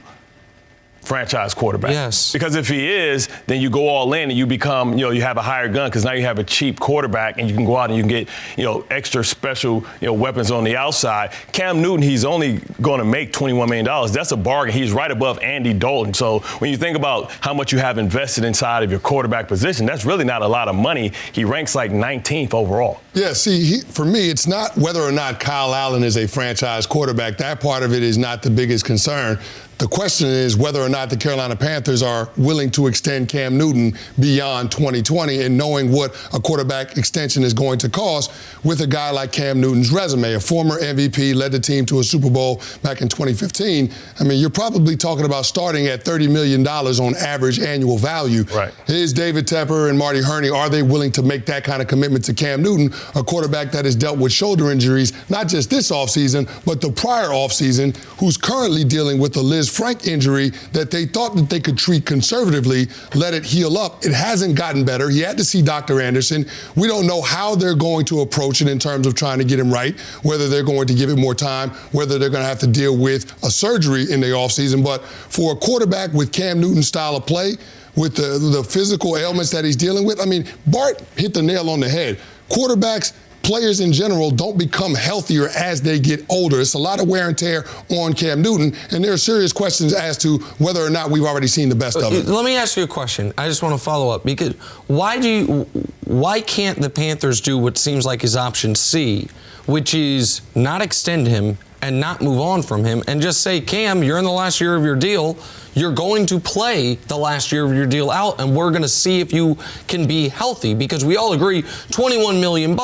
franchise quarterback? Yes. Because if he is, then you go all in and you become, you have a higher gun, because now you have a cheap quarterback and you can go out and you can get, extra special, weapons on the outside. Cam Newton, he's only going to make $21 million. That's a bargain. He's right above Andy Dalton. So when you think about how much you have invested inside of your quarterback position, that's really not a lot of money. He ranks like 19th overall. Yeah, see, for me, it's not whether or not Kyle Allen is a franchise quarterback. That part of it is not the biggest concern. The question is whether or not the Carolina Panthers are willing to extend Cam Newton beyond 2020, and knowing what a quarterback extension is going to cost with a guy like Cam Newton's resume. A former MVP, led the team to a Super Bowl back in 2015. I mean, you're probably talking about starting at $30 million on average annual value. Right. Is David Tepper and Marty Hurney, are they willing to make that kind of commitment to Cam Newton, a quarterback that has dealt with shoulder injuries, not just this offseason, but the prior offseason, who's currently dealing with the Liz Frank injury that that they thought that they could treat conservatively, let it heal up. It hasn't gotten better. He had to see Dr. Anderson. We don't know how they're going to approach it in terms of trying to get him right, whether they're going to give it more time, whether they're going to have to deal with a surgery in the offseason. But for a quarterback with Cam Newton's style of play, with the physical ailments that he's dealing with, I mean, Bart hit the nail on the head. Quarterbacks, players in general, don't become healthier as they get older. It's a lot of wear and tear on Cam Newton, and there are serious questions as to whether or not we've already seen the best of it. Let me ask you a question. I just want to follow up, because why can't the Panthers do what seems like is option C, which is not extend him and not move on from him and just say, Cam, you're in the last year of your deal. You're going to play the last year of your deal out, and we're going to see if you can be healthy, because we all agree $21 million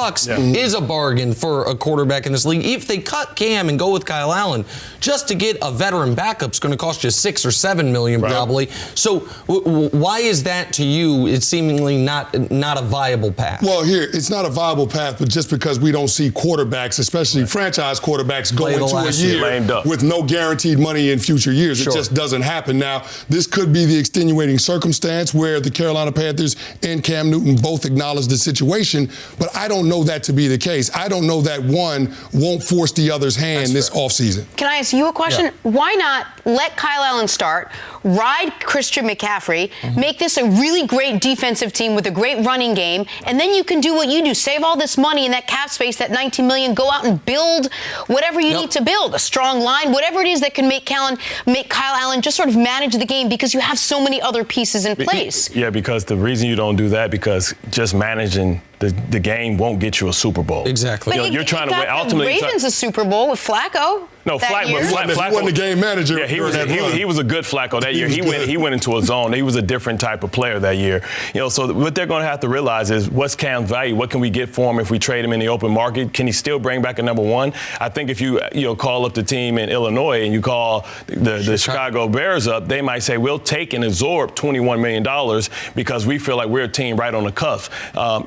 is a bargain for a quarterback in this league. If they cut Cam and go with Kyle Allen, just to get a veteran backup is going to cost you $6 or $7 million probably. So why is that to you? It's seemingly not a viable path. Well, here, it's not a viable path, but just because we don't see quarterbacks, especially franchise quarterbacks, go into a year with no guaranteed money in future years. It just doesn't happen. Now, this could be the extenuating circumstance where the Carolina Panthers and Cam Newton both acknowledge the situation, but I don't know that to be the case. I don't know that one won't force the other's hand this offseason. Can I ask you a question? Yeah. Why not let Kyle Allen start, ride Christian McCaffrey, make this a really great defensive team with a great running game, and then you can do what you do, save all this money in that cap space, that $19 million, go out and build whatever you need to build, a strong line, whatever it is that can make Kyle Allen just sort of manage the game, because you have so many other pieces in place. Yeah, because the reason you don't do that, because just managing the game won't get you a Super Bowl. Exactly. But you're trying to win. The Ultimately, Ravens a Super Bowl with Flacco. No, Flacco wasn't the game manager. Yeah, he was a good Flacco that year. He went into a zone. He was a different type of player that year. So what they're going to have to realize is, what's Cam's value? What can we get for him if we trade him in the open market? Can he still bring back a number one? I think if you call up the team in Illinois and you call the Chicago Bears up, they might say, we'll take and absorb $21 million because we feel like we're a team right on the cuff.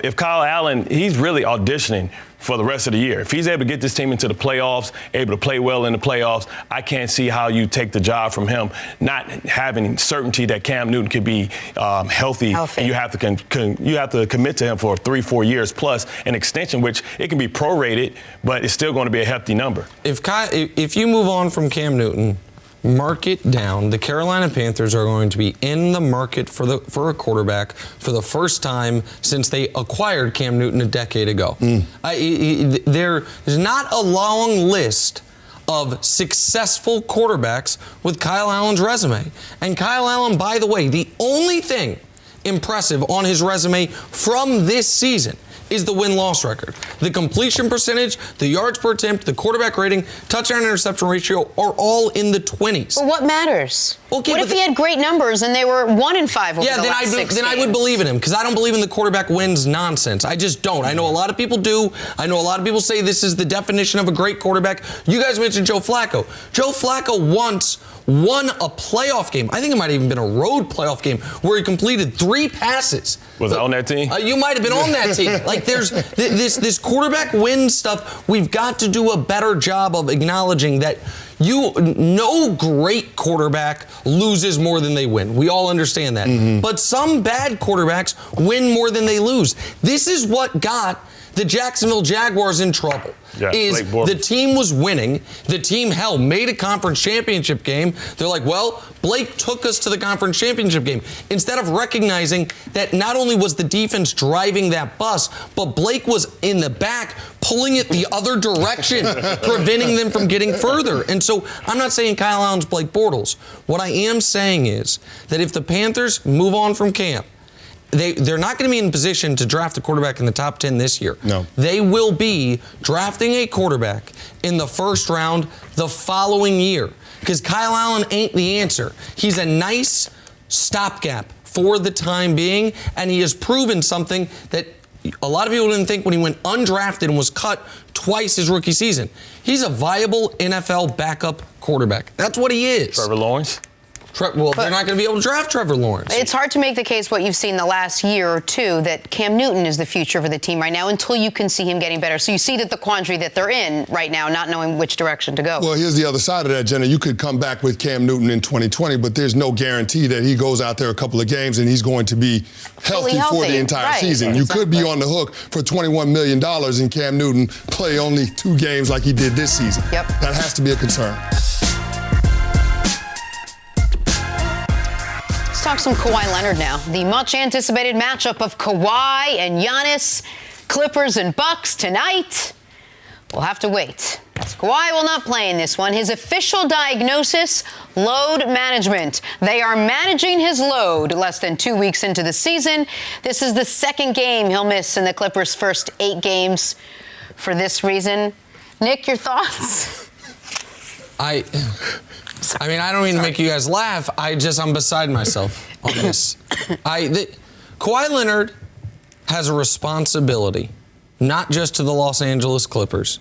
If Kyle Allen, he's really auditioning for the rest of the year. If he's able to get this team into the playoffs, able to play well in the playoffs, I can't see how you take the job from him, not having certainty that Cam Newton could be healthy. You have to commit to him for 3-4 years plus an extension, which it can be prorated, but it's still going to be a hefty number. If you move on from Cam Newton, mark it down. The Carolina Panthers are going to be in the market for a quarterback for the first time since they acquired Cam Newton a decade ago. There's not a long list of successful quarterbacks with Kyle Allen's resume. And Kyle Allen, by the way, the only thing impressive on his resume from this season is the win-loss record. The completion percentage, the yards per attempt, the quarterback rating, touchdown interception ratio are all in the 20s. But what matters? Okay, what if he had great numbers and they were 1-5 over the last 6 then I would believe in him, because I don't believe in the quarterback wins nonsense. I just don't. I know a lot of people do. I know a lot of people say this is the definition of a great quarterback. You guys mentioned Joe Flacco. Joe Flacco once won a playoff game. I think it might have even been a road playoff game where he completed 3 passes. Was I on that team? You might have been on that team. Like, there's this quarterback win stuff. We've got to do a better job of acknowledging that no great quarterback loses more than they win. We all understand that. But some bad quarterbacks win more than they lose. This is what got the Jacksonville Jaguars in trouble. The team was winning. The team, made a conference championship game. They're like, well, Blake took us to the conference championship game. Instead of recognizing that not only was the defense driving that bus, but Blake was in the back pulling it the other direction, preventing them from getting further. And so I'm not saying Kyle Allen's Blake Bortles. What I am saying is that if the Panthers move on from Cam, they're not going to be in position to draft a quarterback in the top 10 this year. No. They will be drafting a quarterback in the first round the following year, because Kyle Allen ain't the answer. He's a nice stopgap for the time being, and he has proven something that a lot of people didn't think when he went undrafted and was cut twice his rookie season. He's a viable NFL backup quarterback. That's what he is. Trevor Lawrence? Well, they're not going to be able to draft Trevor Lawrence. It's hard to make the case what you've seen the last year or two that Cam Newton is the future for the team right now until you can see him getting better. So you see that the quandary that they're in right now, not knowing which direction to go. Well, here's the other side of that, Jenna. You could come back with Cam Newton in 2020, but there's no guarantee that he goes out there a couple of games and he's going to be healthy for the entire season. You could be on the hook for $21 million and Cam Newton play only 2 games like he did this season. Yep. That has to be a concern. Let's talk some Kawhi Leonard now. The much-anticipated matchup of Kawhi and Giannis, Clippers and Bucks tonight. We'll have to wait. Kawhi will not play in this one. His official diagnosis, load management. They are managing his load less than 2 weeks into the season. This is the second game he'll miss in the Clippers' first 8 games for this reason. Nick, your thoughts? I mean, I don't mean to make you guys laugh. I'm beside myself on this. Kawhi Leonard has a responsibility, not just to the Los Angeles Clippers,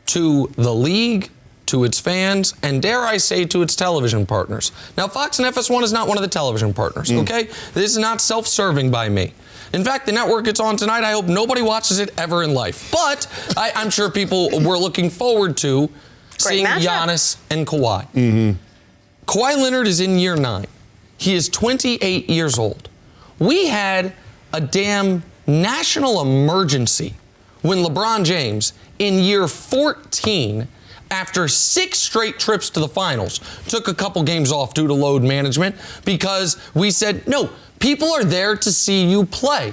to the league, to its fans, and dare I say, to its television partners. Now, Fox and FS1 is not one of the television partners, okay? This is not self-serving by me. In fact, the network it's on tonight, I hope nobody watches it ever in life. But I'm sure people were looking forward to seeing Giannis and Kawhi. Kawhi Leonard is in year 9. He is 28 years old. We had a damn national emergency when LeBron James, in year 14, after 6 straight trips to the finals, took a couple games off due to load management because we said, no, people are there to see you play.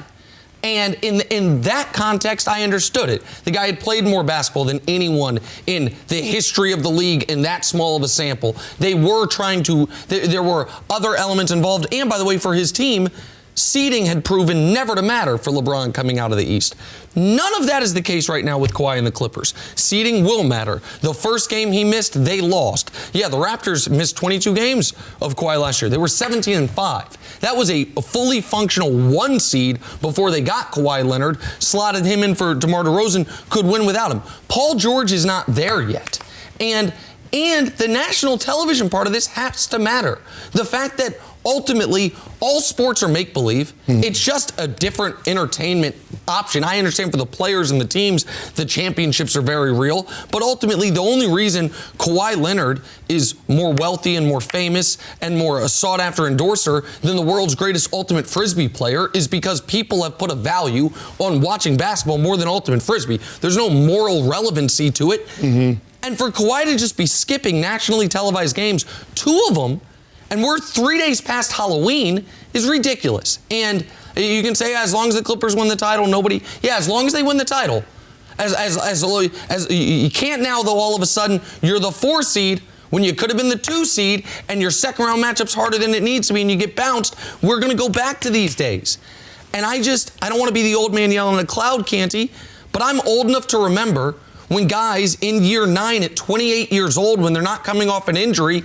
And in that context, I understood it. The guy had played more basketball than anyone in the history of the league in that small of a sample. They were trying to, there were other elements involved. And by the way, for his team, seeding had proven never to matter for LeBron coming out of the East. None of that is the case right now with Kawhi and the Clippers. Seeding will matter. The first game he missed, they lost. Yeah, the Raptors missed 22 games of Kawhi last year. They were 17-5. That was a fully functional 1 seed before they got Kawhi Leonard, slotted him in for DeMar DeRozan, could win without him. Paul George is not there yet. And the national television part of this has to matter. The fact that ultimately, all sports are make-believe. It's just a different entertainment option. I understand for the players and the teams, the championships are very real. But ultimately, the only reason Kawhi Leonard is more wealthy and more famous and more a sought-after endorser than the world's greatest ultimate Frisbee player is because people have put a value on watching basketball more than ultimate Frisbee. There's no moral relevancy to it. And for Kawhi to just be skipping nationally televised games, 2 of them, and we're 3 days past Halloween, is ridiculous. And you can say as long as the Clippers win the title, nobody. Yeah, as long as they win the title. As you can't now, though, all of a sudden, you're the 4 seed when you could have been the 2 seed and your second round matchup's harder than it needs to be and you get bounced. We're going to go back to these days. And I don't want to be the old man yelling at a cloud canty, but I'm old enough to remember when guys in year 9 at 28 years old, when they're not coming off an injury,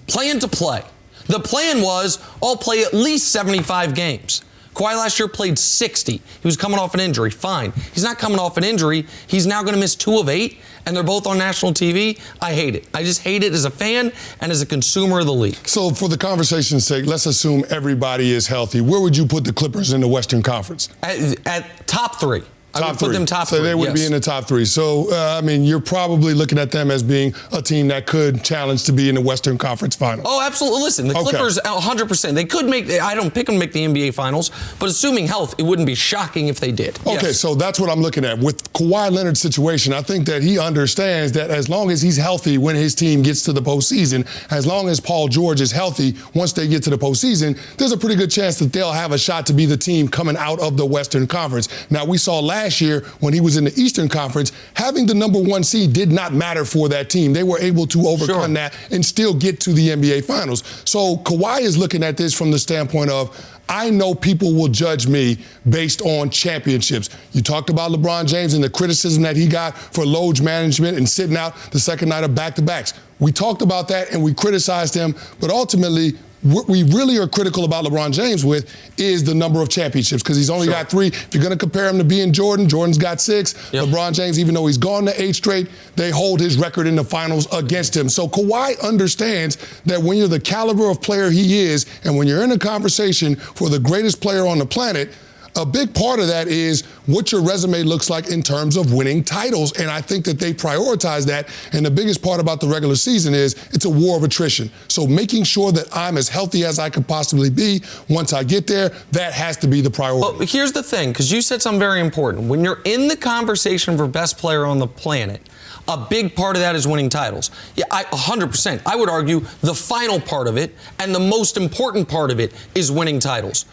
plan to play. The plan was, I'll play at least 75 games. Kawhi last year played 60. He was coming off an injury. Fine. He's not coming off an injury. He's now going to miss 2 of 8, and they're both on national TV. I hate it. I just hate it as a fan and as a consumer of the league. So for the conversation's sake, let's assume everybody is healthy. Where would you put the Clippers in the Western Conference? At top 3. I would put them top 3. So they would be in the top 3. So, I mean, you're probably looking at them as being a team that could challenge to be in the Western Conference Finals. Oh, absolutely. Listen, the Clippers, 100%. They could make, I don't pick them to make the NBA Finals, but assuming health, it wouldn't be shocking if they did. Okay, so that's what I'm looking at. With Kawhi Leonard's situation, I think that he understands that as long as he's healthy when his team gets to the postseason, as long as Paul George is healthy once they get to the postseason, there's a pretty good chance that they'll have a shot to be the team coming out of the Western Conference. Now, we saw last year when he was in the Eastern Conference, having the number 1 seed did not matter for that team. They were able to overcome that and still get to the NBA Finals. So Kawhi is looking at this from the standpoint of, I know people will judge me based on championships. You talked about LeBron James and the criticism that he got for load management and sitting out the second night of back-to-backs. We talked about that and we criticized him, but ultimately, what we really are critical about LeBron James with is the number of championships, because he's only got 3. If you're going to compare him to being Jordan, Jordan's got 6. Yep. LeBron James, even though he's gone to 8 straight, they hold his record in the finals against him. So Kawhi understands that when you're the caliber of player he is, and when you're in a conversation for the greatest player on the planet, a big part of that is what your resume looks like in terms of winning titles. And I think that they prioritize that. And the biggest part about the regular season is it's a war of attrition. So making sure that I'm as healthy as I could possibly be once I get there, that has to be the priority. Well, here's the thing, because you said something very important. When you're in the conversation for best player on the planet, a big part of that is winning titles. Yeah, 100%. I would argue the final part of it and the most important part of it is winning titles.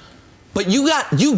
But you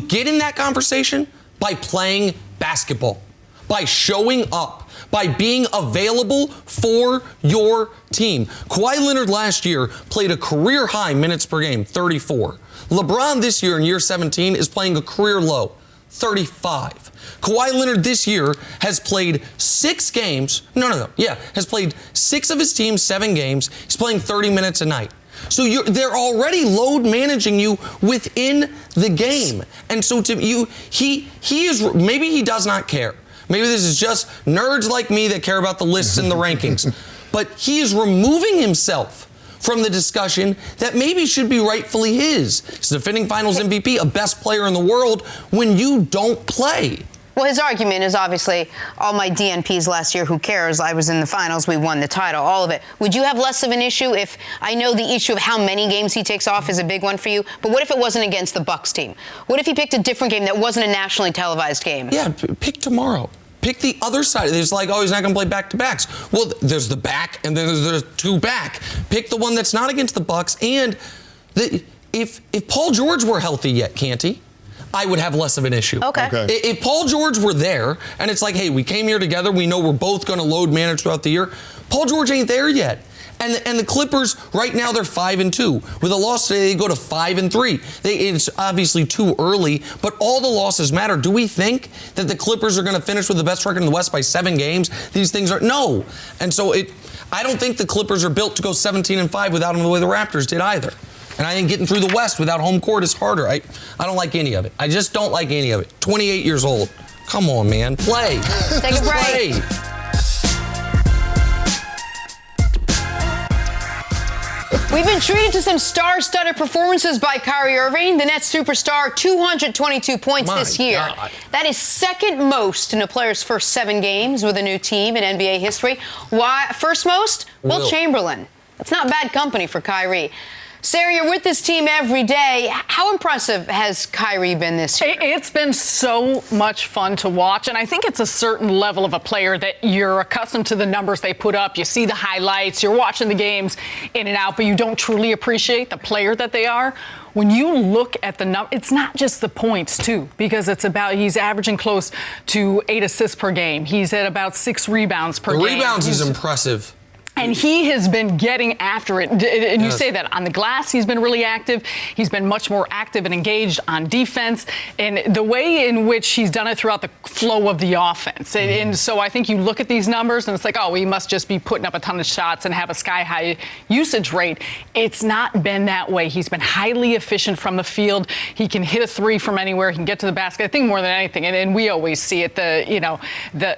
get in that conversation by playing basketball, by showing up, by being available for your team. Kawhi Leonard last year played a career high minutes per game, 34. LeBron this year in year 17 is playing a career low, 35. Kawhi Leonard this year has played 6 games. Has played 6 of his team's 7 games. He's playing 30 minutes a night. So they're already load managing you within the game. And so to you, he is, maybe he does not care. Maybe this is just nerds like me that care about the lists and the rankings. But he is removing himself from the discussion that maybe should be rightfully his. He's the defending finals MVP, a best player in the world, when you don't play. Well, his argument is obviously all my DNPs last year, who cares? I was in the finals, we won the title, all of it. Would you have less of an issue if, I know the issue of how many games he takes off is a big one for you, but what if it wasn't against the Bucks team? What if he picked a different game that wasn't a nationally televised game? Yeah, pick tomorrow. Pick the other side. It's like, oh, he's not going to play back-to-backs. Well, there's the back, and then there's 2 back. Pick the one that's not against the Bucks. And if Paul George were healthy yet, can't he? I would have less of an issue. Okay. If Paul George were there, and it's like, hey, we came here together, we know we're both going to load manage throughout the year, Paul George ain't there yet. And the Clippers, right now, they're 5-2. With a loss today, they go to 5-3. It's obviously too early, but all the losses matter. Do we think that the Clippers are going to finish with the best record in the West by 7 games? These things are no. And so I don't think the Clippers are built to go 17-5 without them the way the Raptors did either. And I think getting through the West without home court is harder. I don't like any of it. I just don't like any of it. 28 years old. Come on, man. Play. Take a break. Play. We've been treated to some star-studded performances by Kyrie Irving, the Nets superstar, 222 points this year. God. That is second most in a player's first 7 games with a new team in NBA history. Why? First most? Will Chamberlain. That's not bad company for Kyrie. Sarah, you're with this team every day. How impressive has Kyrie been this year? It's been so much fun to watch, and I think it's a certain level of a player that you're accustomed to the numbers they put up. You see the highlights, you're watching the games in and out, but you don't truly appreciate the player that they are. When you look at the number, it's not just the points, too, because it's about he's averaging close to 8 assists per game. He's at about 6 rebounds per game. The rebounds is impressive. And he has been getting after it. And you say that on the glass, he's been really active. He's been much more active and engaged on defense. And the way in which he's done it throughout the flow of the offense. And so I think you look at these numbers and it's like, oh, he must just be putting up a ton of shots and have a sky-high usage rate. It's not been that way. He's been highly efficient from the field. He can hit a 3 from anywhere. He can get to the basket. I think more than anything, and we always see it, the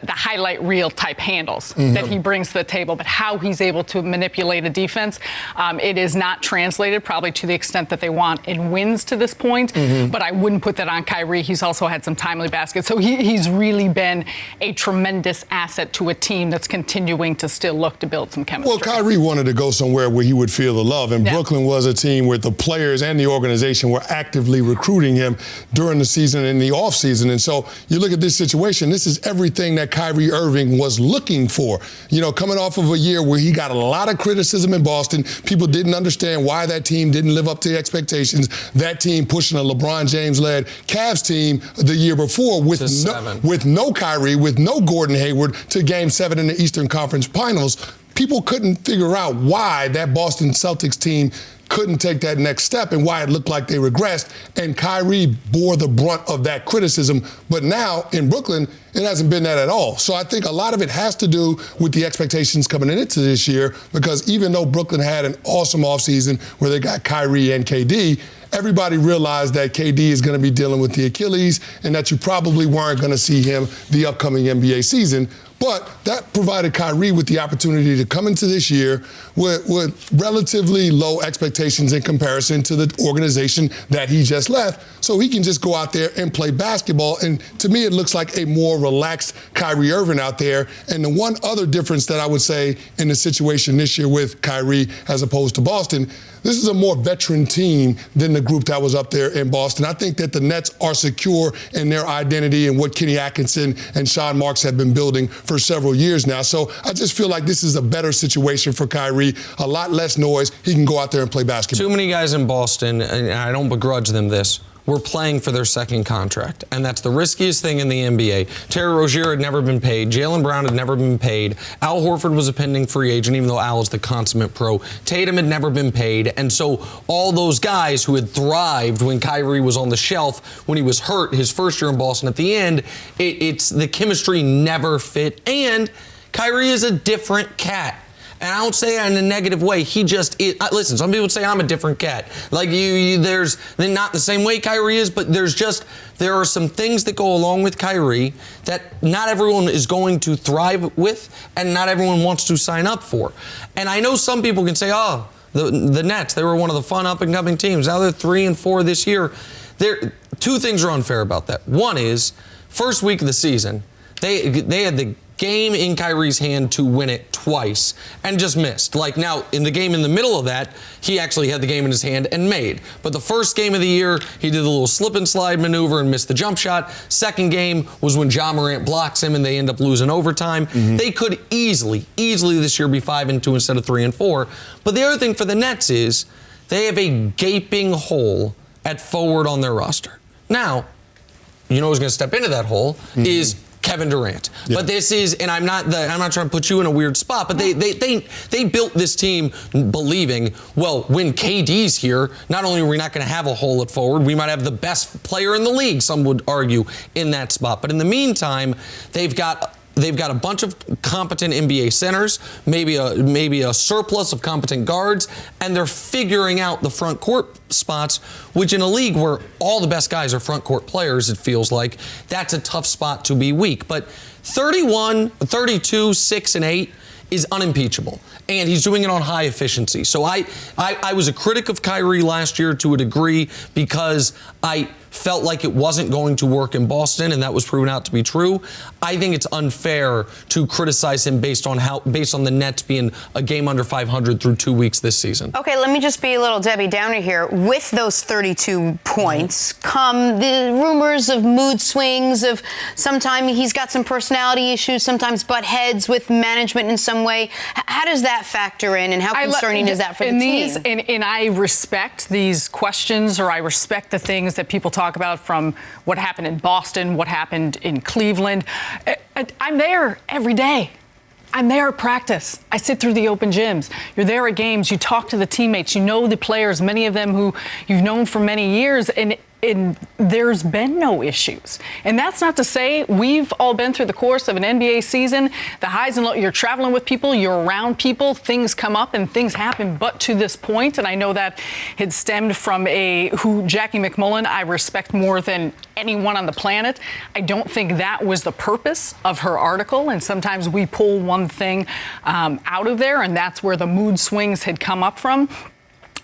highlight reel type handles that he brings to the table. But how he's able to manipulate a defense. It is not translated probably to the extent that they want in wins to this point, but I wouldn't put that on Kyrie. He's also had some timely baskets. So he's really been a tremendous asset to a team that's continuing to still look to build some chemistry. Well, Kyrie wanted to go somewhere where he would feel the love, and Brooklyn was a team where the players and the organization were actively recruiting him during the season and the offseason. And so you look at this situation, this is everything that Kyrie Irving was looking for. You know, coming off of a year where he got a lot of criticism in Boston. People didn't understand why that team didn't live up to expectations. That team pushing a LeBron James-led Cavs team the year before with no Kyrie, with no Gordon Hayward to Game 7 in the Eastern Conference Finals. People couldn't figure out why that Boston Celtics team couldn't take that next step and why it looked like they regressed. And Kyrie bore the brunt of that criticism. But now in Brooklyn, it hasn't been that at all. So I think a lot of it has to do with the expectations coming into this year, because even though Brooklyn had an awesome offseason where they got Kyrie and KD, everybody realized that KD is going to be dealing with the Achilles and that you probably weren't going to see him the upcoming NBA season. But that provided Kyrie with the opportunity to come into this year with relatively low expectations in comparison to the organization that he just left. So he can just go out there and play basketball. And to me, it looks like a more relaxed Kyrie Irving out there. And the one other difference that I would say in the situation this year with Kyrie as opposed to Boston, this is a more veteran team than the group that was up there in Boston. I think that the Nets are secure in their identity and what Kenny Atkinson and Sean Marks have been building for several years now. So I just feel like this is a better situation for Kyrie, a lot less noise. He can go out there and play basketball. Too many guys in Boston, and I don't begrudge them this, were playing for their second contract. And that's the riskiest thing in the NBA. Terry Rozier had never been paid. Jaylen Brown had never been paid. Al Horford was a pending free agent, even though Al is the consummate pro. Tatum had never been paid. And so all those guys who had thrived when Kyrie was on the shelf, when he was hurt his first year in Boston at the end, it's the chemistry never fit. And Kyrie is a different cat. And I don't say that in a negative way. He just listen, some people say I'm a different cat. Like there's not the same way Kyrie is, but there are some things that go along with Kyrie that not everyone is going to thrive with and not everyone wants to sign up for. And I know some people can say, oh, the Nets, they were one of the fun up-and-coming teams. Now they're 3-4 this year. Two things are unfair about that. One is, first week of the season, they had the game in Kyrie's hand to win it twice and just missed. Like now, in the game in the middle of that, he actually had the game in his hand and made. But the first game of the year, he did a little slip and slide maneuver and missed the jump shot. Second game was when Ja Morant blocks him and they end up losing overtime. Mm-hmm. They could easily this year be 5-2 instead of 3-4. But the other thing for the Nets is they have a gaping hole at forward on their roster. Now, you know who's going to step into that hole is Kevin Durant. Yeah. But this is, and I'm not trying to put you in a weird spot, but they built this team believing, well, when KD's here, not only are we not going to have a hole at forward, we might have the best player in the league, some would argue, in that spot. But in the meantime, they've got a bunch of competent NBA centers, maybe a surplus of competent guards, and they're figuring out the front court spots, which in a league where all the best guys are front court players, it feels like, that's a tough spot to be weak. But 31, 32, 6, and 8 is unimpeachable. And he's doing it on high efficiency. So I was a critic of Kyrie last year to a degree because I felt like it wasn't going to work in Boston, and that was proven out to be true. I think it's unfair to criticize him based on the Nets being a game under 500 through 2 weeks this season. Okay, let me just be a little Debbie Downer here. With those 32 points come the rumors of mood swings, of sometimes he's got some personality issues, sometimes butt heads with management in some way. How does that factor in, and how concerning is that for the team? And I respect these questions, or I respect the things that people talk about from what happened in Boston, what happened in Cleveland. I'm there every day. I'm there at practice. I sit through the open gyms. You're there at games. You talk to the teammates. You know the players, many of them who you've known for many years, and there's been no issues. And that's not to say we've all been through the course of an NBA season, the highs and lows. You're traveling with people, you're around people, things come up and things happen. But to this point, and I know that had stemmed from Jackie McMullen I respect more than anyone on the planet. I don't think that was the purpose of her article. And sometimes we pull one thing out of there, and that's where the mood swings had come up from.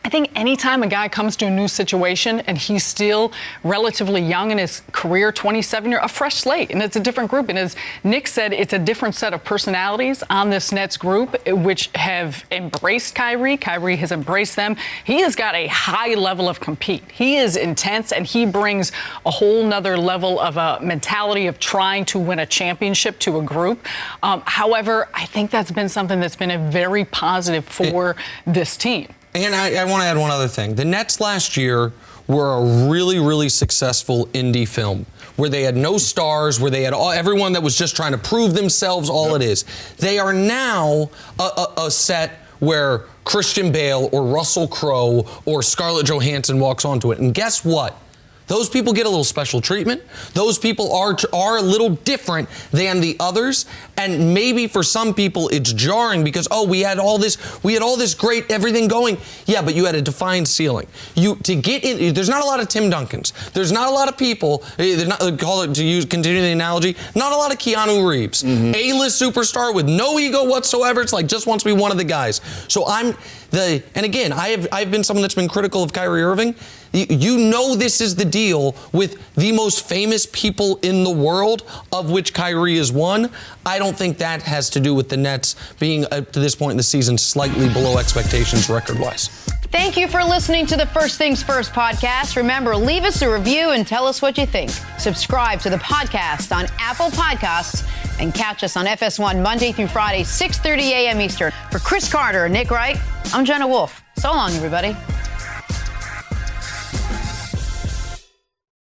I think anytime a guy comes to a new situation and he's still relatively young in his career, 27 a fresh slate, and it's a different group. And as Nick said, it's a different set of personalities on this Nets group, which have embraced Kyrie. Kyrie has embraced them. He has got a high level of compete. He is intense, and he brings a whole nother level of a mentality of trying to win a championship to a group. However, I think that's been something that's been a very positive for this team. And I want to add one other thing. The Nets last year were a really, really successful indie film where they had no stars, where they had everyone that was just trying to prove themselves, all it is. They are now a set where Christian Bale or Russell Crowe or Scarlett Johansson walks onto it. And guess what? Those people get a little special treatment. Those people are a little different than the others. And maybe for some people it's jarring because, we had all this great everything going. Yeah, but you had a defined ceiling. To get in, there's not a lot of Tim Duncans. There's not a lot of people, continue the analogy, not a lot of Keanu Reeves. A-list superstar with no ego whatsoever. It's like just wants to be one of the guys. So and again, I've been someone that's been critical of Kyrie Irving. You know this is the deal with the most famous people in the world, of which Kyrie is one. I don't think that has to do with the Nets being, to this point in the season, slightly below expectations record-wise. Thank you for listening to the First Things First podcast. Remember, leave us a review and tell us what you think. Subscribe to the podcast on Apple Podcasts and catch us on FS1 Monday through Friday, 6:30 a.m. Eastern. For Chris Carter and Nick Wright, I'm Jenna Wolfe. So long, everybody.